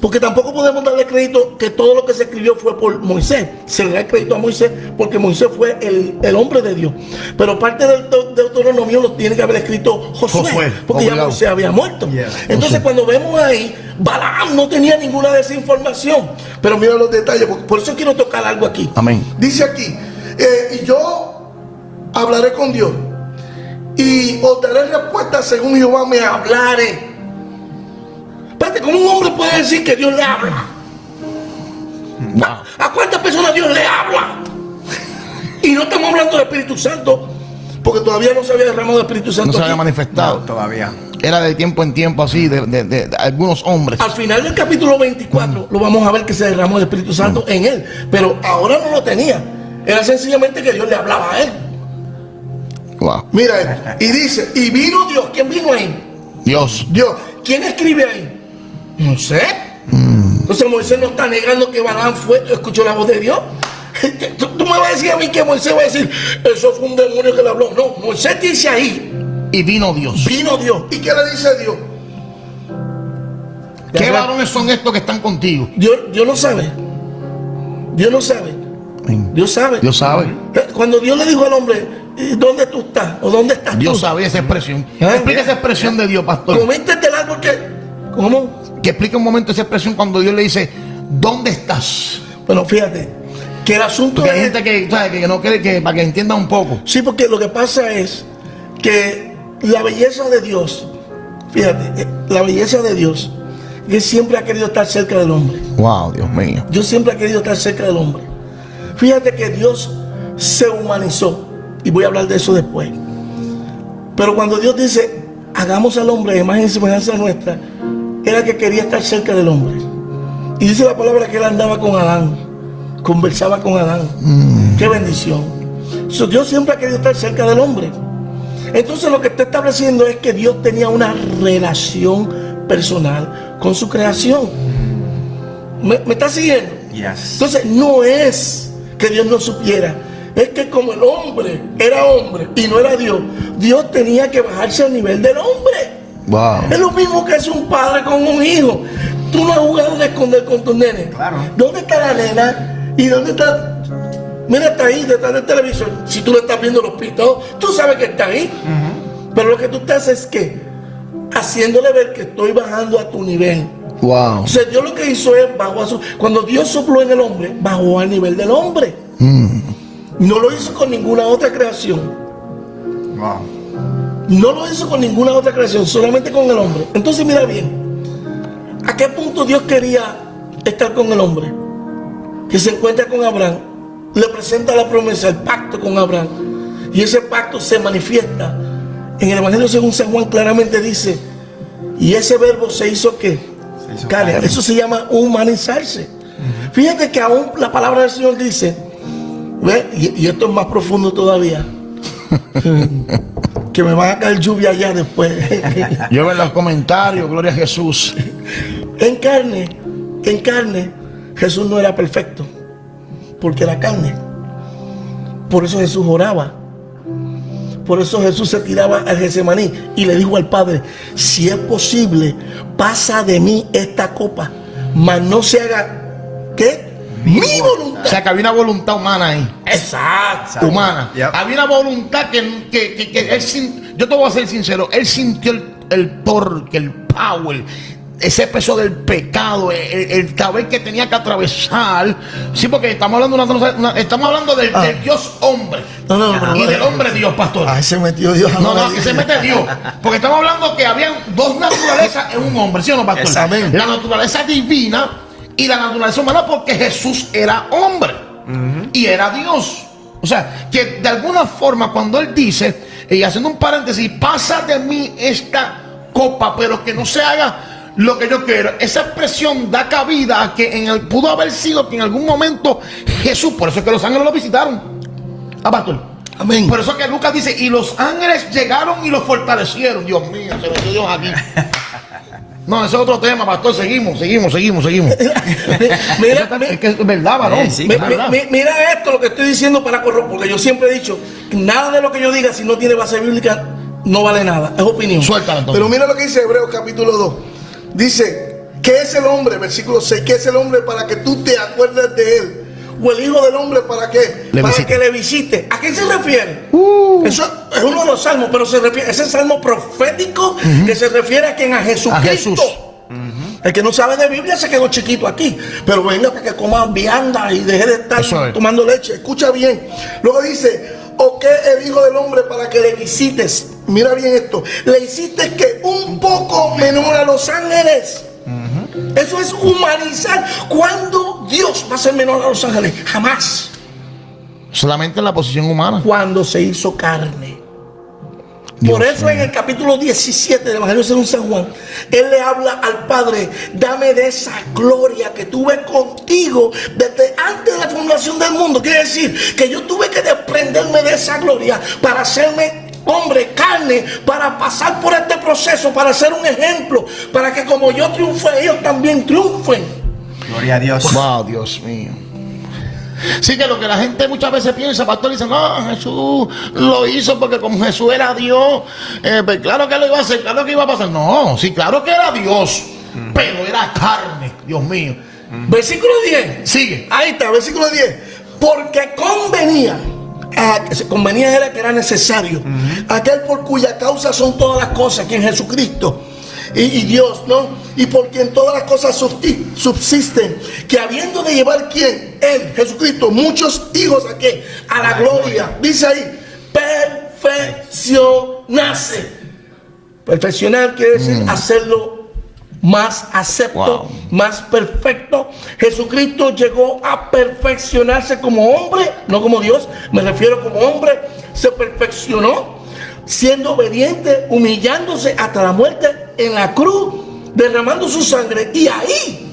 Porque tampoco podemos darle crédito que todo lo que se escribió fue por Moisés. Se le da crédito a Moisés porque Moisés fue el hombre de Dios. Pero parte del Deuteronomio lo tiene que haber escrito Josué, porque ya Moisés había muerto. Entonces cuando vemos ahí, Balaam no tenía ninguna de esa información. Pero mira los detalles, por eso quiero tocar algo aquí. Amén. Dice aquí, y yo hablaré con Dios y os daré respuesta según Jehová me hablare. Espérate, ¿cómo un hombre puede decir que Dios le habla? Wow. ¿A cuántas personas Dios le habla? Y no estamos hablando del Espíritu Santo, porque todavía no se había derramado el Espíritu Santo. No se había manifestado. No, todavía. Era de tiempo en tiempo así, de algunos hombres. Al final del capítulo 24 lo vamos a ver que se derramó el Espíritu Santo en él, pero ahora no lo tenía. Era sencillamente que Dios le hablaba a él. Wow. Mira esto. Y dice, y vino Dios. ¿Quién vino ahí? Dios. Dios. ¿Quién escribe ahí? No sé. Entonces Moisés no está negando que Balaam escuchó la voz de Dios. Tú me vas a decir a mí que Moisés va a decir, eso fue un demonio que le habló. No, Moisés dice ahí. Y vino Dios. Vino Dios. ¿Y qué le dice Dios? ¿Qué varones son estos que están contigo? Dios no sabe. Dios no sabe. Dios sabe. Dios sabe. Cuando Dios le dijo al hombre, ¿dónde tú estás? ¿O dónde estás tú? Dios sabe esa expresión. Explica esa expresión de Dios, pastor. Comiste el árbol que... ¿Cómo? Que explique un momento esa expresión cuando Dios le dice, ¿dónde estás? Bueno, fíjate, que el asunto Porque hay gente que, ¿sabe? Que no quiere que, para que entienda un poco. Sí, porque lo que pasa es que la belleza de Dios, fíjate, la belleza de Dios, Él siempre ha querido estar cerca del hombre. Wow, Dios mío. Dios siempre ha querido estar cerca del hombre. Fíjate que Dios se humanizó, y voy a hablar de eso después. Pero cuando Dios dice, hagamos al hombre de imagen y semejanza nuestra, era que quería estar cerca del hombre. Y dice la palabra que él andaba con Adán, conversaba con Adán. Qué bendición. Dios siempre ha querido estar cerca del hombre. Entonces lo que está estableciendo es que Dios tenía una relación personal con su creación. ¿Me está siguiendo? Yes. Entonces no es que Dios no supiera, es que como el hombre era hombre y no era Dios, Dios tenía que bajarse al nivel del hombre. Wow. Es lo mismo que hace un padre con un hijo. Tú no has jugado de esconder con tus nenes. Claro. ¿Dónde está la nena? ¿Y dónde está? Mira, está ahí, detrás del televisor. Si tú le estás viendo los pitos, tú sabes que está ahí. Pero lo que tú estás es que haciéndole ver que estoy bajando a tu nivel. Wow. O sea, Dios lo que hizo es bajó a su... Cuando Dios sopló en el hombre, bajó al nivel del hombre. No lo hizo con ninguna otra creación. Wow. No lo hizo con ninguna otra creación, solamente con el hombre. Entonces mira bien, ¿a qué punto Dios quería estar con el hombre? Que se encuentra con Abraham, le presenta la promesa, el pacto con Abraham. Y ese pacto se manifiesta. En el Evangelio según San Juan claramente dice, y ese verbo se hizo ¿qué? Carne. Eso se llama humanizarse. Fíjate que aún la palabra del Señor dice, ¿ve? Y esto es más profundo todavía. Que me van a caer lluvia allá después. Yo veo en los comentarios, gloria a Jesús. En carne, Jesús no era perfecto, porque era carne. Por eso Jesús oraba. Por eso Jesús se tiraba al Getsemaní y le dijo al Padre, si es posible, pasa de mí esta copa, mas no se haga, ¿qué? Mi voluntad. O sea, que había una voluntad humana ahí. Exacto. Humana. Yep. Había una voluntad que él, yo te voy a ser sincero, él sintió el torque, el power, ese peso del pecado, el saber que tenía que atravesar. Sí, porque estamos hablando del Dios hombre. No, y del hombre Dios, pastor. Ahí se metió Dios. No, que se mete Dios. Porque estamos hablando que habían dos naturalezas en un hombre, ¿sí o no, pastor? Amén. La naturaleza divina y la naturaleza humana, porque Jesús era hombre y era Dios. O sea, que de alguna forma cuando él dice, y haciendo un paréntesis, pasa de mí esta copa, pero que no se haga lo que yo quiero. Esa expresión da cabida a que pudo haber sido que en algún momento Jesús, por eso es que los ángeles lo visitaron. Pastor. Amén. Por eso que Lucas dice, y los ángeles llegaron y los fortalecieron. Dios mío, se metió Dios aquí. No, ese es otro tema, pastor. Seguimos. Mira, Es que es verdad, varón. Sí, verdad. mira esto, lo que estoy diciendo para corroborar, porque yo siempre he dicho, nada de lo que yo diga, si no tiene base bíblica, no vale nada. Es opinión. Suéltalo, entonces. Pero mira lo que dice Hebreos capítulo 2. Dice, ¿Qué es el hombre? Versículo 6. ¿Qué es el hombre para que tú te acuerdes de él? ¿O el hijo del hombre para qué? Para que le visite. ¿A quién se refiere? Eso es uno de los salmos, pero se refiere, ese salmo profético que se refiere a quien, a Jesucristo. A Jesús. El que no sabe de Biblia se quedó chiquito aquí, pero venga para que coma vianda y deje de estar tomando leche. Escucha bien. Luego dice, ¿o qué el hijo del hombre para que le visites? Mira bien esto. Le hiciste que un poco menor a los ángeles. Eso es humanizar. ¿Cuándo Dios va a ser menor a los ángeles? Jamás. Solamente en la posición humana. Cuando se hizo carne. Dios Por eso mío. en el capítulo 17 del Evangelio según San Juan, Él le habla al Padre: dame de esa gloria que tuve contigo desde antes de la fundación del mundo. Quiere decir que yo tuve que desprenderme de esa gloria para hacerme hombre, carne, para pasar por este proceso, para ser un ejemplo, para que como yo triunfé, ellos también triunfen. Gloria a Dios. Wow, Dios mío. Sí, que lo que la gente muchas veces piensa, pastor, dice, no, Jesús lo hizo porque como Jesús era Dios, pues claro que lo iba a hacer, claro que iba a pasar. No, sí, claro que era Dios, pero era carne, Dios mío. Versículo 10. Sigue. Ahí está, versículo 10. Porque convenía era que era necesario, aquel por cuya causa son todas las cosas, quien Jesucristo y Dios, ¿no? Y por quien todas las cosas subsisten, que habiendo de llevar quien, Él, Jesucristo, muchos hijos a qué, a la gloria, dice ahí, perfeccionarse. Perfeccionar quiere decir hacerlo más acepto, más perfecto. Jesucristo llegó a perfeccionarse como hombre, no como Dios, me refiero como hombre, se perfeccionó siendo obediente, humillándose hasta la muerte en la cruz, derramando su sangre, y ahí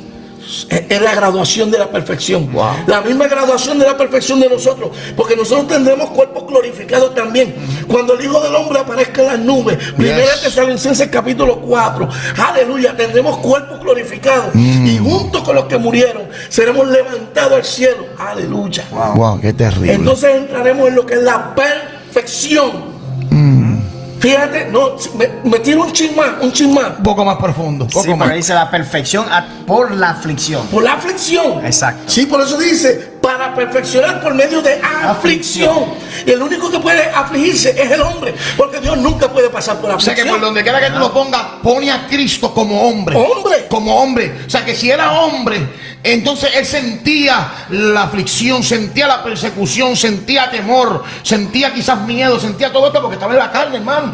es la graduación de la perfección. La misma graduación de la perfección de nosotros, porque nosotros tendremos cuerpos glorificados también cuando el Hijo del Hombre aparezca en las nubes. Primera Tesalonicenses capítulo 4. Aleluya, tendremos cuerpos glorificados y junto con los que murieron seremos levantados al cielo. Aleluya. Wow, qué terrible. Entonces entraremos en lo que es la perfección. Fíjate, no, me tiro un chin más. Un poco más profundo. Sí, pero dice la perfección por la aflicción. Por la aflicción. Exacto. Sí, por eso dice, para perfeccionar por medio de aflicción. Y el único que puede afligirse es el hombre, porque Dios nunca puede pasar por aflicción. O sea que por donde quiera que tú lo pongas, pone a Cristo como hombre. Hombre. Como hombre. O sea que si era hombre, entonces él sentía la aflicción, sentía la persecución, sentía temor, sentía quizás miedo, sentía todo esto porque estaba en la carne, hermano.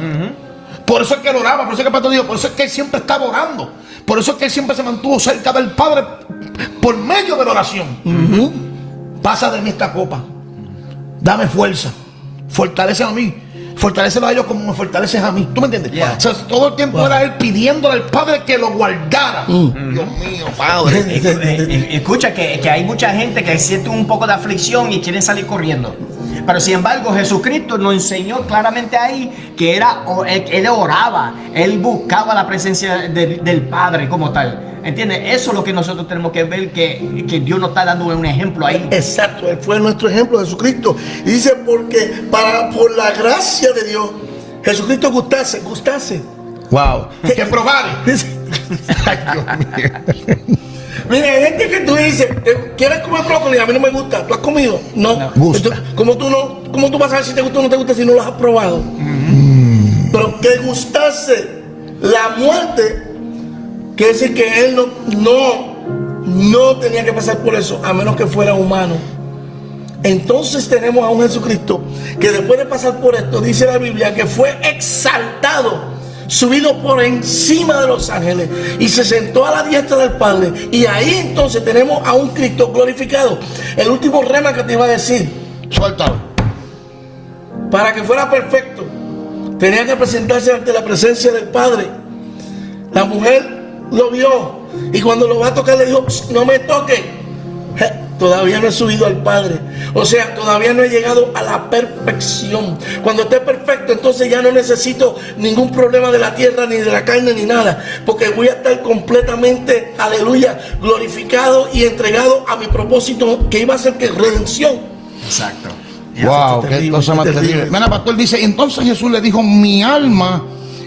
Por eso es que él oraba, por eso es que el pastor dijo, por eso es que él siempre estaba orando, por eso es que él siempre se mantuvo cerca del Padre por medio de la oración. Pasa de mí esta copa, dame fuerza, fortalece a mí, fortalecelo a ellos como me fortaleces a mí. ¿Tú me entiendes? O sea, todo el tiempo era él pidiéndole al Padre que lo guardara. Dios mío, Padre. Escucha que hay mucha gente que siente un poco de aflicción y quieren salir corriendo. Pero sin embargo Jesucristo nos enseñó claramente ahí que él oraba, él buscaba la presencia del Padre como tal. ¿Entiendes? Eso es lo que nosotros tenemos que ver, que Dios nos está dando un ejemplo ahí. Exacto, Él fue nuestro ejemplo, Jesucristo. Y dice, porque por la gracia de Dios, Jesucristo gustase. Wow. Que probare. Ay, Dios mío. Mira, hay gente que tú dices, ¿quieres comer brócoli? A mí no me gusta. ¿Tú has comido? No. Gusta. ¿Cómo tú vas a ver si te gusta o no te gusta si no lo has probado? Pero que gustase la muerte, quiere decir que él no tenía que pasar por eso, a menos que fuera humano. Entonces tenemos a un Jesucristo que después de pasar por esto, dice la Biblia, que fue exaltado, subido por encima de los ángeles y se sentó a la diestra del Padre. Y ahí entonces tenemos a un Cristo glorificado. El último rema que te iba a decir, Suéltalo. para que fuera perfecto, tenía que presentarse ante la presencia del Padre. La mujer lo vio y cuando lo va a tocar le dijo, no me toque. Todavía no he subido al Padre. O sea, todavía no he llegado a la perfección. Cuando esté perfecto, entonces ya no necesito ningún problema de la tierra, ni de la carne, ni nada. Porque voy a estar completamente, aleluya, glorificado y entregado a mi propósito, que iba a ser que redención. Exacto. Wow, qué cosa más terrible. Mira, pastor dice, entonces Jesús le dijo, mi alma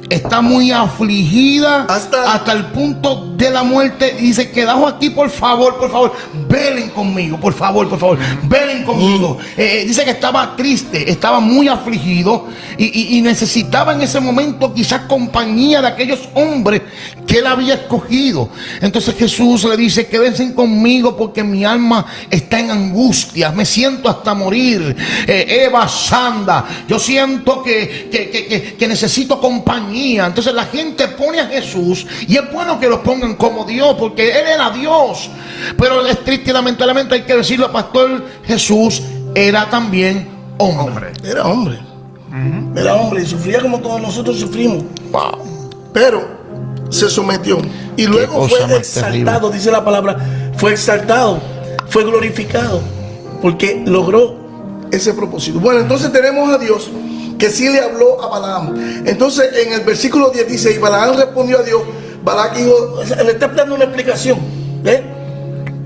está muy afligida hasta el punto de la muerte. Y dice, quedaos aquí, por favor, velen conmigo, por favor, velen conmigo. Dice que estaba triste, estaba muy afligido y necesitaba en ese momento quizás compañía de aquellos hombres que él había escogido. Entonces Jesús le dice, quédense conmigo porque mi alma está en angustia, me siento hasta morir. Eva Sanda, yo siento que necesito compañía. Entonces la gente pone a Jesús, y es bueno que lo pongan como Dios, porque Él era Dios, pero es triste y lamentablemente hay que decirlo, pastor, Jesús era también hombre. Era hombre. Era hombre y sufría como todos nosotros sufrimos. Pero se sometió y luego fue exaltado, dice la palabra, fue exaltado, fue glorificado, porque logró ese propósito. Bueno, entonces tenemos a Dios que sí le habló a Balaam. Entonces en el versículo 10 dice, y Balaam respondió a Dios. Balaam dijo, le está dando una explicación,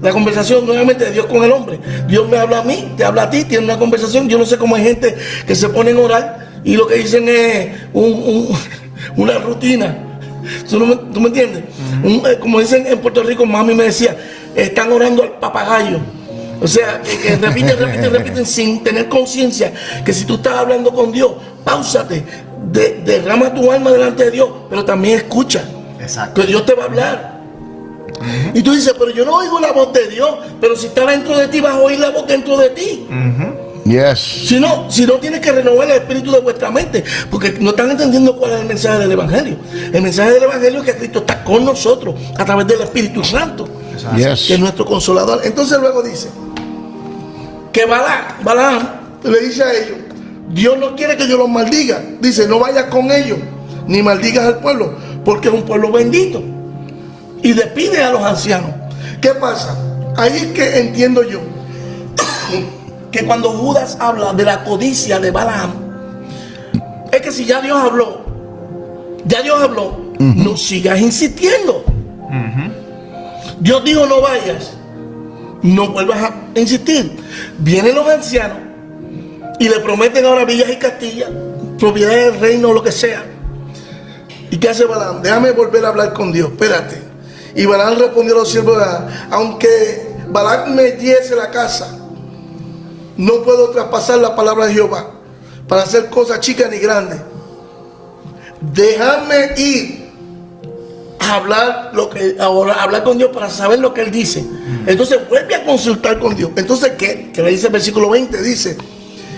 la conversación nuevamente de Dios con el hombre. Dios me habla a mí, te habla a ti, tiene una conversación. Yo no sé cómo hay gente que se pone en orar y lo que dicen es una rutina. ¿Tú me entiendes? Como dicen en Puerto Rico, mami me decía, están orando al papagayo. O sea, que repiten sin tener conciencia que si tú estás hablando con Dios, páusate, derrama tu alma delante de Dios, pero también escucha. Exacto. Que Dios te va a hablar. Y tú dices, pero yo no oigo la voz de Dios, pero si está dentro de ti vas a oír la voz dentro de ti. Yes. Si no, tienes que renovar el espíritu de vuestra mente, porque no están entendiendo cuál es el mensaje del Evangelio. El mensaje del Evangelio es que Cristo está con nosotros a través del Espíritu Santo, yes, que es nuestro consolador. Entonces luego dice que Balaam le dice a ellos, Dios no quiere que yo los maldiga. Dice, no vayas con ellos, ni maldigas al pueblo, porque es un pueblo bendito. Y despide a los ancianos. ¿Qué pasa? Ahí es que entiendo yo que cuando Judas habla de la codicia de Balaam, es que si ya Dios habló, no sigas insistiendo. Dios dijo no vayas, no vuelvas a insistir. Vienen los ancianos y le prometen ahora villas y castillas, propiedad del reino o lo que sea. ¿Y qué hace Balaam? Déjame volver a hablar con Dios, espérate. Y Balaam respondió a los siervos de Balaam, aunque Balaam me diese la casa, no puedo traspasar la palabra de Jehová para hacer cosas chicas ni grandes. Déjame ir a hablar hablar con Dios para saber lo que Él dice. Entonces vuelve a consultar con Dios. Entonces, ¿qué le dice el versículo 20? Dice,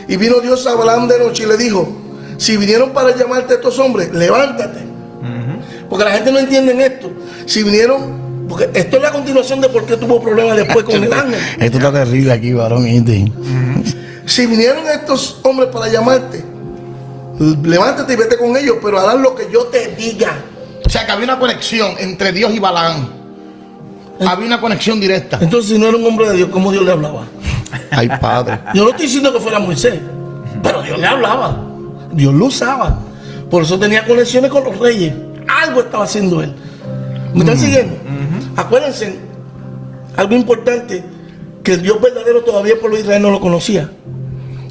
y vino Dios a Balaam de noche y le dijo, si vinieron para llamarte a estos hombres, levántate. Porque la gente no entiende esto. Si vinieron, porque esto es la continuación de por qué tuvo problemas después con el ángel. Esto está terrible aquí, varón. Si vinieron estos hombres para llamarte, levántate y vete con ellos, pero harán lo que yo te diga. O sea que había una conexión entre Dios y Balaam. Había una conexión directa. Entonces, si no era un hombre de Dios, ¿cómo Dios le hablaba? Ay, Padre. Yo no estoy diciendo que fuera Moisés, pero Dios le hablaba. Dios lo usaba. Por eso tenía conexiones con los reyes. Algo estaba haciendo él. ¿Me están siguiendo? Acuérdense, algo importante, que el Dios verdadero todavía el pueblo de Israel no lo conocía.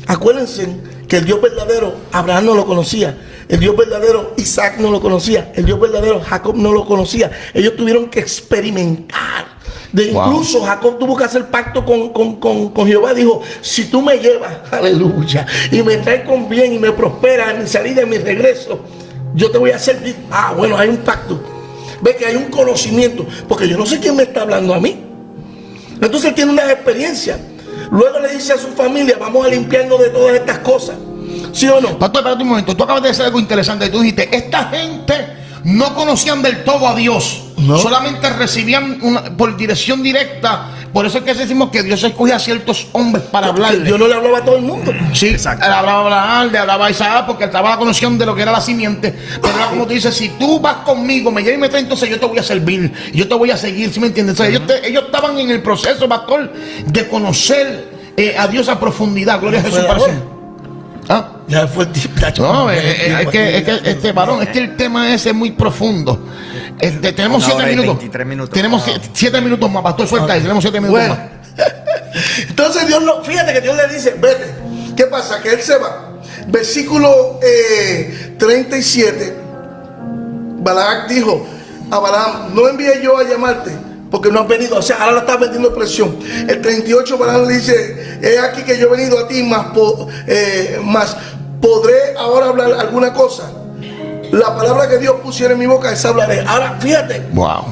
Acuérdense que el Dios verdadero Abraham no lo conocía. El Dios verdadero Isaac no lo conocía. El Dios verdadero Jacob no lo conocía. Ellos tuvieron que experimentar. Incluso Jacob tuvo que hacer pacto con Jehová. Dijo, si tú me llevas, aleluya, y me traes con bien y me prosperas en mi salida y en mi regreso, yo te voy a servir. Ah, bueno, hay un pacto. Ve que hay un conocimiento, porque yo no sé quién me está hablando a mí. Entonces él tiene una experiencia. Luego le dice a su familia, vamos a limpiarnos de todas estas cosas. ¿Sí o no? Pastor, espérate un momento. Tú acabas de decir algo interesante. Tú dijiste, esta gente no conocían del todo a Dios. No. Solamente recibían por dirección directa. Por eso es que decimos que Dios escoge a ciertos hombres para hablarle. Dios no le hablaba a todo el mundo. Sí, exacto. Él hablaba a Abraham, le hablaba a Isaac, porque él estaba la conexión de lo que era la simiente. Pero era como tú dices, si tú vas conmigo, me llevas y me traes, entonces yo te voy a servir, yo te voy a seguir, ¿sí me entiendes? O sea, ellos estaban en el proceso, pastor, de conocer a Dios a profundidad. Gloria a Jesús para siempre. ¿Ah? Ya fue el tipo. No, es que este varón, es que el tema ese es muy profundo. Tenemos 7 minutos. 23 minutos. Tenemos 7 minutos más, pastor, suelta ahí. Tenemos 7 minutos más. Entonces Dios fíjate que Dios le dice, vete. ¿Qué pasa? Que él se va. Versículo 37. Balac dijo a Balaam: no envié yo a llamarte porque no has venido. O sea, ahora la está metiendo presión. El 38, Balaam le dice: he aquí que yo he venido a ti, más podré ahora hablar alguna cosa. La palabra que Dios pusiera en mi boca, esa hablaré. Ahora, fíjate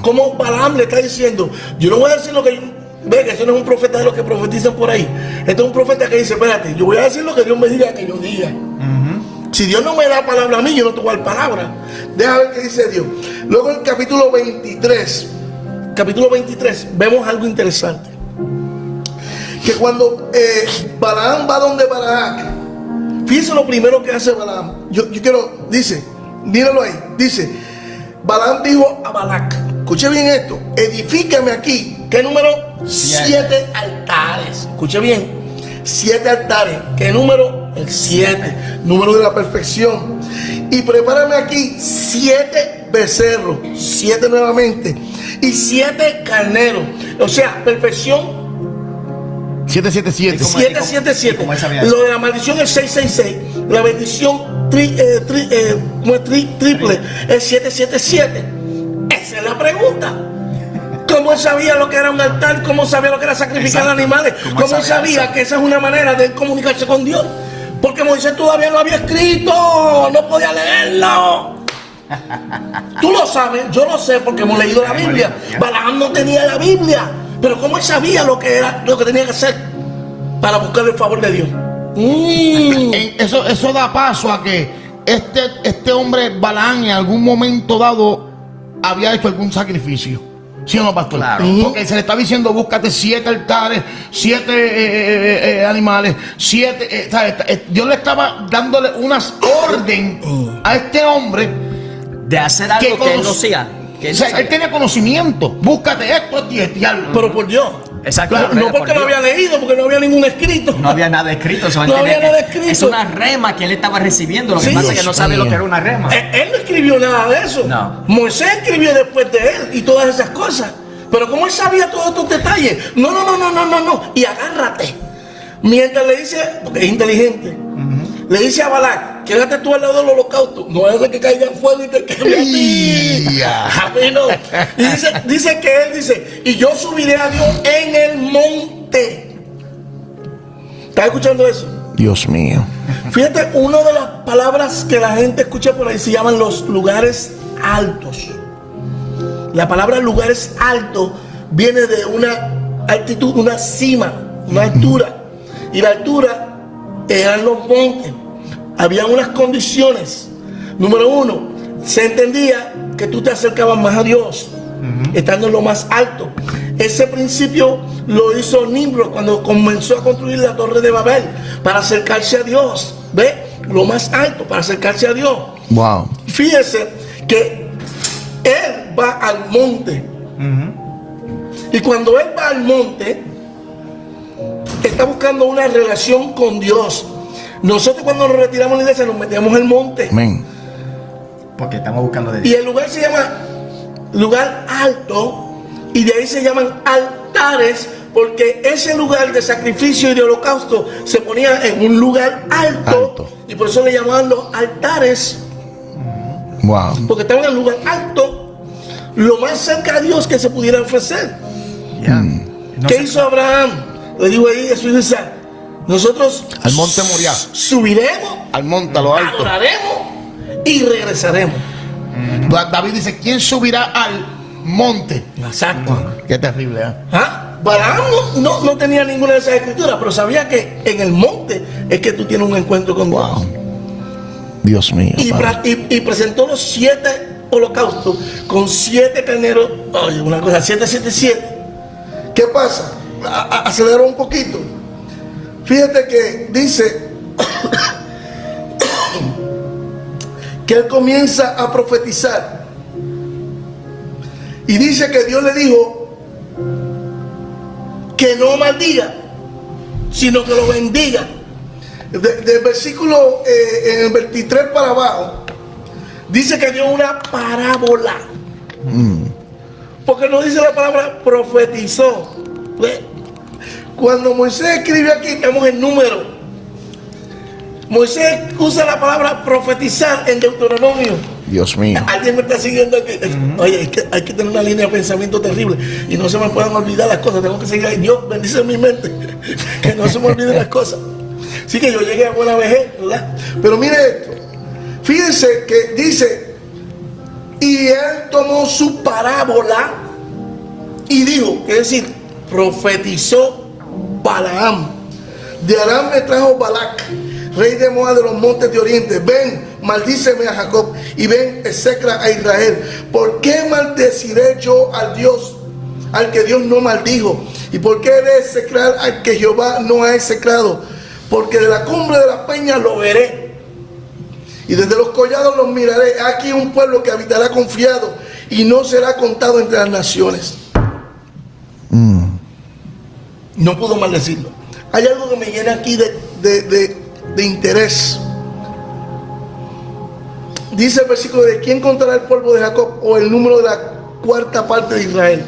cómo Balaam le está diciendo: yo no voy a decir lo que yo... Ve que eso no es un profeta de los que profetizan por ahí. Este es un profeta que dice: espérate, yo voy a decir lo que Dios me diga que yo diga. Si Dios no me da palabra a mí, yo no te voy a dar palabra. Deja ver qué dice Dios. Luego en el capítulo 23, vemos algo interesante. Que cuando Balaam va donde Balac, fíjense lo primero que hace Balaam. Yo quiero, dice, míralo ahí, dice: Balaam dijo a Balac, escuche bien esto: edifícame aquí, ¿qué número? 7 altares. Escuche bien, 7 altares. ¿Qué número? El 7, número de la perfección. Y prepárame aquí 7 becerros, 7 nuevamente, y 7 carneros. O sea, perfección 777. 777. Lo de la maldición es 666. La bendición triple es 777. Esa es la pregunta. ¿Cómo él sabía lo que era un altar? ¿Cómo sabía lo que era sacrificar animales? ¿Cómo él sabía que esa es una manera de comunicarse con Dios? Porque Moisés todavía no había escrito, no podía leerlo. Tú lo sabes, yo lo sé porque hemos leído la Biblia. Balaam no tenía la Biblia, pero ¿cómo él sabía lo que era, lo que tenía que hacer para buscar el favor de Dios? Eso da paso a que este hombre Balaam en algún momento dado había hecho algún sacrificio. ¿Sí o no, pastor? Claro. Porque se le está diciendo: búscate 7 altares, 7 animales, 7. Dios le estaba dándole unas orden a este hombre de hacer algo que él no hacía. Él tenía conocimiento. Búscate esto y algo. Pero por Dios. Exacto. Claro, no porque no había leído, porque no había ningún escrito. No había nada escrito. No había nada escrito. Es una rema que él estaba recibiendo. Lo que pasa es que no sabe lo que era una rema. Él no escribió nada de eso. No. Moisés escribió después de él y todas esas cosas. Pero ¿cómo él sabía todos estos detalles? No. Y agárrate. Mientras le dice, porque es inteligente, le dice a Balac: quédate tú al lado del holocausto. No es de que caiga fuego y te queme a ti. A mí no. Y dice que él dice: y yo subiré a Dios en el monte. ¿Estás escuchando eso? Dios mío. Fíjate, una de las palabras que la gente escucha por ahí se llaman los lugares altos. La palabra lugares altos viene de una altitud, una cima, una altura. Y la altura eran los montes. Había unas condiciones. Número 1, se entendía que tú te acercabas más a Dios, estando en lo más alto. Ese principio lo hizo Nimrod cuando comenzó a construir la torre de Babel, para acercarse a Dios. ¿Ve? Lo más alto, para acercarse a Dios. Wow. Fíjese que él va al monte. Y cuando él va al monte, está buscando una relación con Dios. Nosotros cuando nos retiramos de la iglesia nos metemos en el monte. Amén. Porque estamos buscando de Dios. Y el lugar se llama lugar alto. Y de ahí se llaman altares, porque ese lugar de sacrificio y de holocausto se ponía en un lugar alto. Y por eso le llamaban los altares. Wow. Porque estaba en el lugar alto, lo más cerca a Dios que se pudiera ofrecer. ¿Qué hizo Abraham? Le digo ahí a su hija: nosotros al monte Moriah subiremos, al monte a lo alto, adoraremos y regresaremos. David dice: ¿quién subirá al monte? Exacto. Qué terrible, Balaam no tenía ninguna de esas escrituras, pero sabía que en el monte es que tú tienes un encuentro con Dios. Wow. Dios mío. Y presentó los 7 holocaustos con 7 carneros. Oye, una cosa, 777. ¿Qué pasa? Acelero un poquito. Fíjate que dice que él comienza a profetizar. Y dice que Dios le dijo que no maldiga, sino que lo bendiga. Del versículo en el 23 para abajo, dice que dio una parábola. Porque no dice la palabra profetizó. Cuando Moisés escribe aquí, estamos en número. Moisés usa la palabra profetizar en Deuteronomio Dios mío. Alguien me está siguiendo aquí. Oye, es que hay que tener una línea de pensamiento terrible y no se me puedan olvidar las cosas. Tengo que seguir ahí. Dios bendice mi mente, que no se me olviden las cosas. Así que yo llegué a buena vejez, ¿verdad? Pero mire esto. Fíjense que dice, y él tomó su parábola y dijo, es decir, profetizó Balaam. De Aram me trajo Balac, rey de Moab, de los montes de oriente. Ven, maldíceme a Jacob, y ven, execra a Israel. ¿Por qué maldeciré yo al Dios, al que Dios no maldijo? ¿Y por qué he de execrar al que Jehová no ha execrado? Porque de la cumbre de la peña lo veré, y desde los collados los miraré. Aquí un pueblo que habitará confiado, y no será contado entre las naciones. No pudo maldecirlo. Hay algo que me llena aquí de interés. Dice el versículo de ¿quién contará el polvo de Jacob o el número de la cuarta parte de Israel?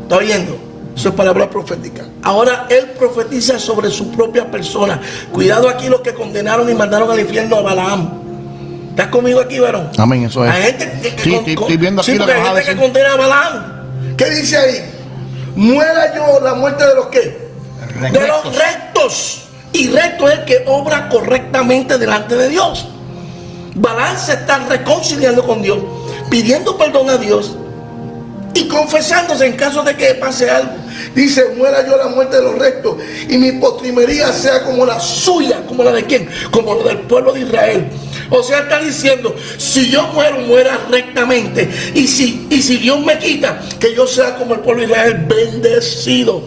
¿Está oyendo? Eso es palabra profética. Ahora él profetiza sobre su propia persona. Cuidado aquí los que condenaron y mandaron al infierno a Balaam. ¿Estás conmigo aquí, varón? Amén, eso es. Hay gente que estoy viendo aquí lo que hay vas a gente decir. que condena a Balaam. ¿Qué dice ahí? Muera yo la muerte de los ¿qué? De los rectos. Y recto es el que obra correctamente delante de Dios. Balaam se está reconciliando con Dios, pidiendo perdón a Dios y confesándose en caso de que pase algo. Dice, muera yo la muerte de los rectos y mi postrimería sea como la suya. ¿Como la de quién? Como la del pueblo de Israel. O sea, está diciendo, si yo muero, muera rectamente. Y si Dios me quita, que yo sea como el pueblo de Israel, bendecido.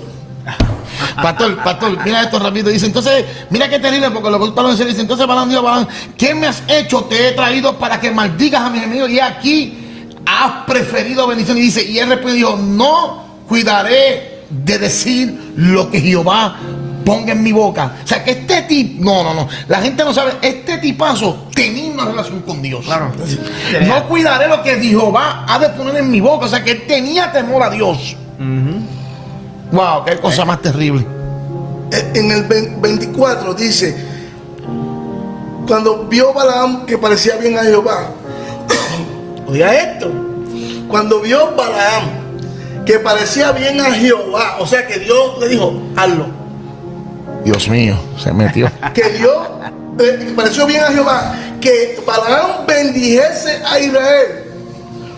Pastor, mira esto rápido. Dice, entonces, mira qué terrible, porque lo que tú dice, dice, entonces Balaam dijo a Balaam, ¿qué me has hecho? Te he traído para que maldigas a mis enemigos, y aquí has preferido bendición. Y dice, y él respondió, no cuidaré de decir lo que Jehová ponga en mi boca. O sea, que este tipo, no, la gente no sabe, este tipazo tenía una relación con Dios. Claro. No cuidaré lo que Jehová ha de poner en mi boca. O sea, que él tenía temor a Dios. Wow, qué cosa más terrible. En el 24 dice, cuando vio Balaam que parecía bien a Jehová, oiga esto, cuando vio Balaam que parecía bien a Jehová, o sea que Dios le dijo, hazlo. Dios mío, se metió. Que Dios pareció bien a Jehová, que Balaam bendijese a Israel.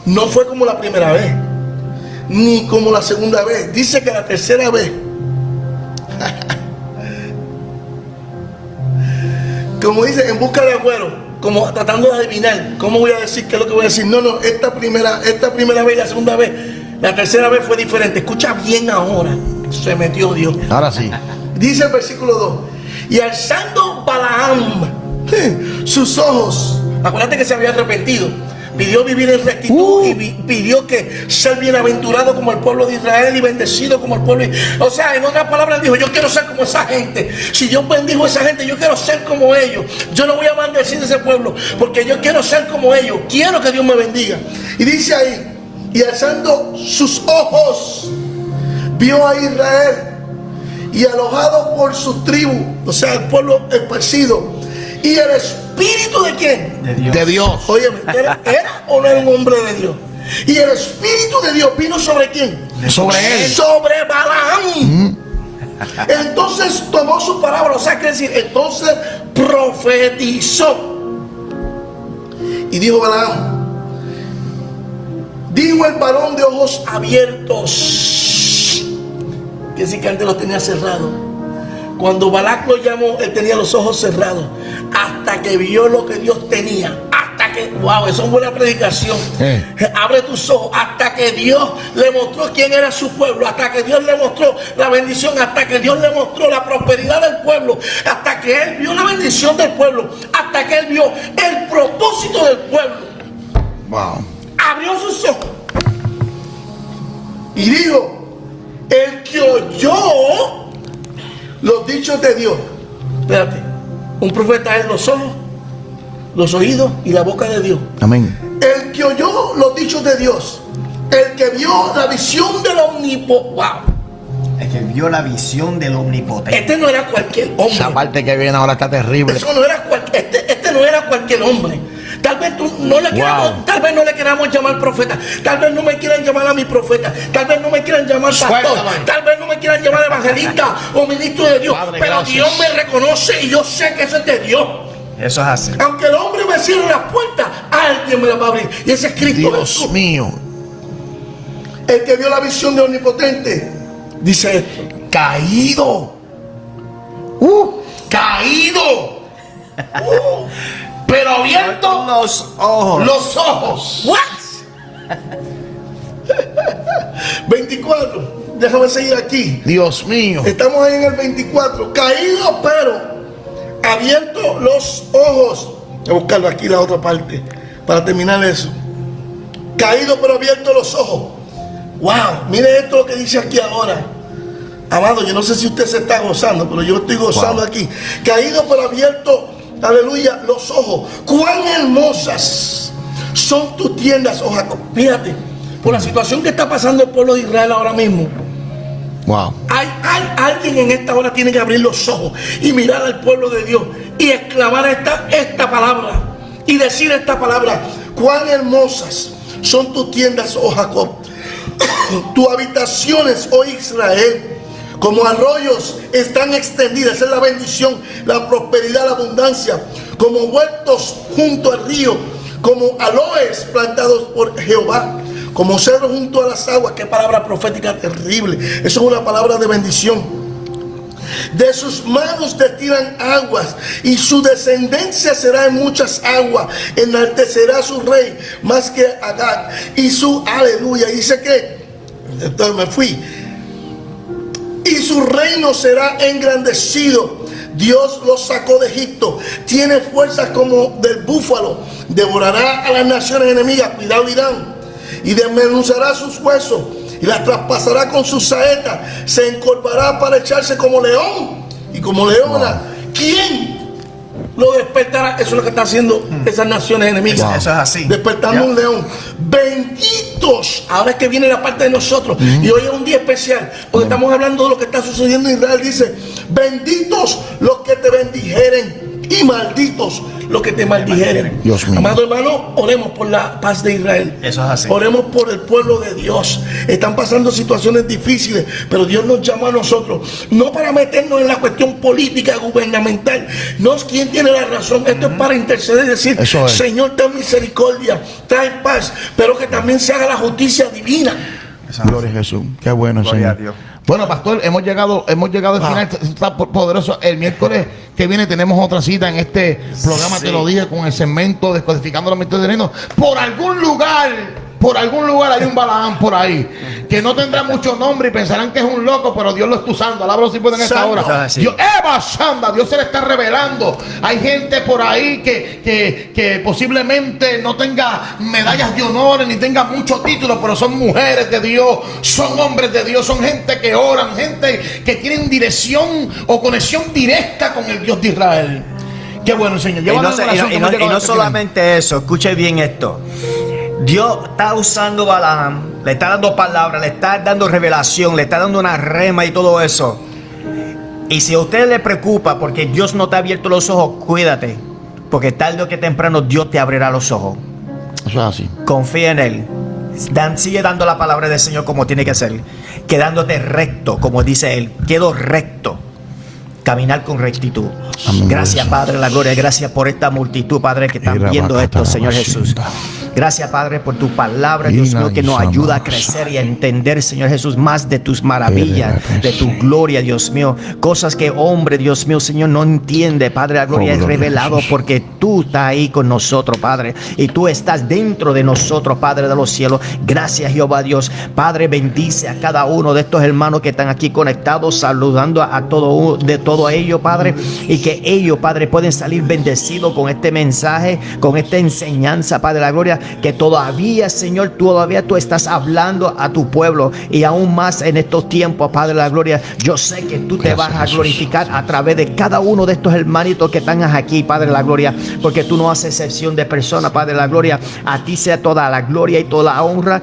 No fue como la primera vez, ni como la segunda vez. Dice que la tercera vez, como dice, en busca de agüero, como tratando de adivinar, ¿cómo voy a decir qué es lo que voy a decir? No, esta primera vez y la segunda vez, la tercera vez fue diferente. Escucha bien ahora, se metió Dios. Ahora sí. Dice el versículo 2, y alzando Balaam sus ojos, acuérdate que se había arrepentido, pidió vivir en rectitud y pidió que ser bienaventurado como el pueblo de Israel y bendecido como el pueblo. O sea, en otras palabras dijo, yo quiero ser como esa gente. Si Dios bendijo a esa gente, yo quiero ser como ellos. Yo no voy a maldecir a ese pueblo, porque yo quiero ser como ellos. Quiero que Dios me bendiga. Y dice ahí, y alzando sus ojos, vio a Israel y alojado por sus tribus, o sea, el pueblo esparcido, y el espíritu de quién? De Dios. Oye, ¿era o no era un hombre de Dios? Y el espíritu de Dios vino sobre quién? Sobre él. Sobre Balaam. Entonces tomó su palabra, o sea, quiere decir, entonces profetizó. Y dijo Balaam, dijo el varón de ojos abiertos. Quiere decir que antes los tenía cerrados. Cuando Balac lo llamó, él tenía los ojos cerrados. Hasta que vio lo que Dios tenía. Hasta que, wow, eso es buena predicación. Abre tus ojos. Hasta que Dios le mostró quién era su pueblo. Hasta que Dios le mostró la bendición. Hasta que Dios le mostró la prosperidad del pueblo. Hasta que él vio la bendición del pueblo. Hasta que él vio el propósito del pueblo. Wow. Abrió sus ojos. Y dijo, el que oyó los dichos de Dios. Espérate, un profeta es los ojos, los oídos y la boca de Dios. Amén. El que oyó los dichos de Dios, el que vio la visión del omnipotente. Wow. El que vio la visión del omnipotente. Este no era cualquier hombre. Esa parte que viene ahora está terrible. Eso no era este no era cualquier hombre. Tal vez tú no le queramos, tal vez no le queramos llamar profeta, tal vez no me quieran llamar a mi profeta, tal vez no me quieran llamar pastor, tal vez no me quieran llamar evangelista o ministro de Dios, Padre, pero gracias. Dios me reconoce y yo sé que eso es de Dios. Eso es así. Aunque el hombre me cierre las puertas, alguien me las va a abrir. Y ese es Cristo Jesús. Dios mío. El que vio la visión de Omnipotente dice esto: caído. Caído. Pero abierto los ojos. Los ojos. What? 24. Déjame seguir aquí. Dios mío. Estamos ahí en el 24. Caído, pero abierto los ojos. Voy a buscarlo aquí la otra parte para terminar eso. Caído, pero abierto los ojos. Wow, mire esto lo que dice aquí ahora. Amado, yo no sé si usted se está gozando, pero yo estoy gozando aquí. Caído pero abierto, aleluya, los ojos. Cuán hermosas son tus tiendas, oh Jacob. Fíjate, por la situación que está pasando el pueblo de Israel ahora mismo. Wow. Alguien en esta hora tiene que abrir los ojos y mirar al pueblo de Dios y exclamar esta palabra y decir esta palabra. Cuán hermosas son tus tiendas, oh Jacob. Tus habitaciones, oh Israel, como arroyos están extendidas. Esa es la bendición, la prosperidad, la abundancia. Como huertos junto al río, como aloes plantados por Jehová, como cedros junto a las aguas. Qué palabra profética terrible. Eso es una palabra de bendición. De sus manos destilan aguas, y su descendencia será en muchas aguas. Enaltecerá su rey más que Agag, y su aleluya. Dice que, entonces me fui, y su reino será engrandecido. Dios los sacó de Egipto, tiene fuerzas como del búfalo, devorará a las naciones enemigas. Cuidado, Irán, y desmenuzará sus huesos y las traspasará con sus saetas. Se encorvará para echarse como león y como leona. ¿Quién lo despertará? Eso es lo que está haciendo esas naciones enemigas. Eso es así. Despertando un león. Benditos. Ahora es que viene la parte de nosotros. Y hoy es un día especial, porque estamos hablando de lo que está sucediendo en Israel. Dice: benditos los que te bendijeren, y malditos los que te maldijeren. Dios mío. Amado hermano, oremos por la paz de Israel. Eso es así. Oremos por el pueblo de Dios. Están pasando situaciones difíciles, pero Dios nos llama a nosotros, no para meternos en la cuestión política gubernamental. No es quien tiene la razón. Esto es para interceder y decir: Señor, ten misericordia, trae paz, pero que también se haga la justicia divina. Gloria a Jesús. Qué bueno, Gloria Señor. a Dios. Bueno, pastor, hemos llegado al final. Está poderoso. El miércoles que viene tenemos otra cita en este programa, te lo dije, con el segmento Descodificando los Misterios de Reino. Por algún lugar hay un Balaam por ahí que no tendrá mucho nombre y pensarán que es un loco, pero Dios lo está usando. Alábalo si pueden en esta hora. Dios, Eva Shanda, Dios se le está revelando. Hay gente por ahí que posiblemente no tenga medallas de honor ni tenga muchos títulos, pero son mujeres de Dios, son hombres de Dios, son gente que oran, gente que tienen dirección o conexión directa con el Dios de Israel. Qué bueno, Señor. Y no solamente eso, escuche bien esto. Dios está usando Balaam, le está dando palabras, le está dando revelación, le está dando una rema y todo eso. Y si a usted le preocupa porque Dios no te ha abierto los ojos, cuídate, porque tarde o que temprano Dios te abrirá los ojos. Eso es así. Confía en Él. Sigue dando la palabra del Señor como tiene que ser, quedándote recto, como dice Él. Quedo recto. Caminar con rectitud. Amén. Gracias, Padre, la gloria. Gracias por esta multitud, Padre, que están viendo esto, Señor Jesús. Gracias, Padre, por tu palabra, Dios mío, que nos ayuda a crecer y a entender, Señor Jesús, más de tus maravillas, de tu gloria, Dios mío. Cosas que hombre, Dios mío, Señor, no entiende, Padre. La gloria es revelado porque tú estás ahí con nosotros, Padre. Y tú estás dentro de nosotros, Padre de los cielos. Gracias, Jehová Dios. Padre, bendice a cada uno de estos hermanos que están aquí conectados, saludando a todo ello, Padre. Y que ellos, Padre, pueden salir bendecidos con este mensaje, con esta enseñanza, Padre de la gloria, que todavía, Señor, tú estás hablando a tu pueblo, y aún más en estos tiempos, Padre de la gloria. Yo sé que tú te vas a glorificar a través de cada uno de estos hermanitos que están aquí, Padre de la gloria, porque tú no haces excepción de personas, Padre de la gloria. A ti sea toda la gloria y toda la honra.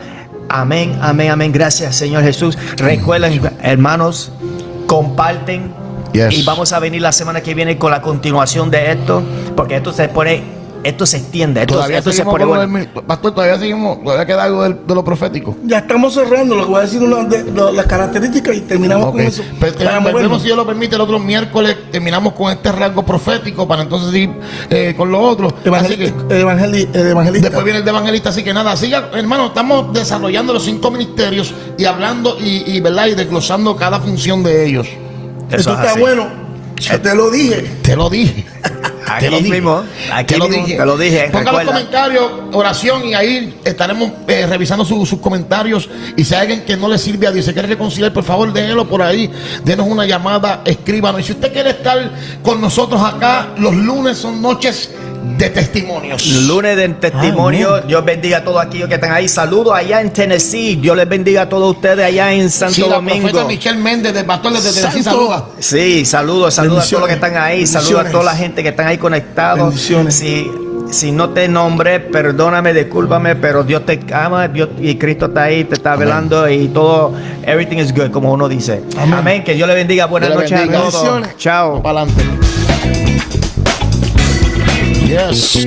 Amén, amén, amén. Gracias, Señor Jesús. Recuerden, hermanos, comparten. Y vamos a venir la semana que viene con la continuación de esto, porque esto se pone esto se extiende, esto se seguimos pone bueno. Pastor, todavía queda algo de lo profético. Ya estamos cerrando, lo que voy a decir las características y terminamos con eso. Pero si Dios lo permite, el otro miércoles terminamos con este rasgo profético para entonces ir con lo otro. Evangelista. Después viene el de evangelista, así que nada, siga, hermano, estamos desarrollando los 5 ministerios y hablando ¿verdad? Y desglosando cada función de ellos. Esto está bueno. Yo te lo dije. Te lo dije. Aquí mismo, te lo dije. Ponga los comentarios, oración, y ahí estaremos revisando sus comentarios. Y si hay alguien que no le sirve a Dios, se quiere reconciliar, por favor, déjelo por ahí. Denos una llamada, escríbanos. Y si usted quiere estar con nosotros acá, los lunes son noches de testimonios. Lunes de testimonio. Dios bendiga a todos aquellos que están ahí. Saludos allá en Tennessee. Dios les bendiga a todos ustedes allá en Santo Domingo. La profeta Michelle Méndez, del pastor de Tennessee, saluda. Sí, saludos a todos los que están ahí. Saludos a toda la gente que están ahí conectados. Si no te nombré, perdóname, discúlpame, pero Dios te ama, Dios y Cristo está ahí, te está velando y todo, everything is good, como uno dice. Amén. Que Dios le bendiga. Buenas noches a todos. Chao. Para adelante. Yes.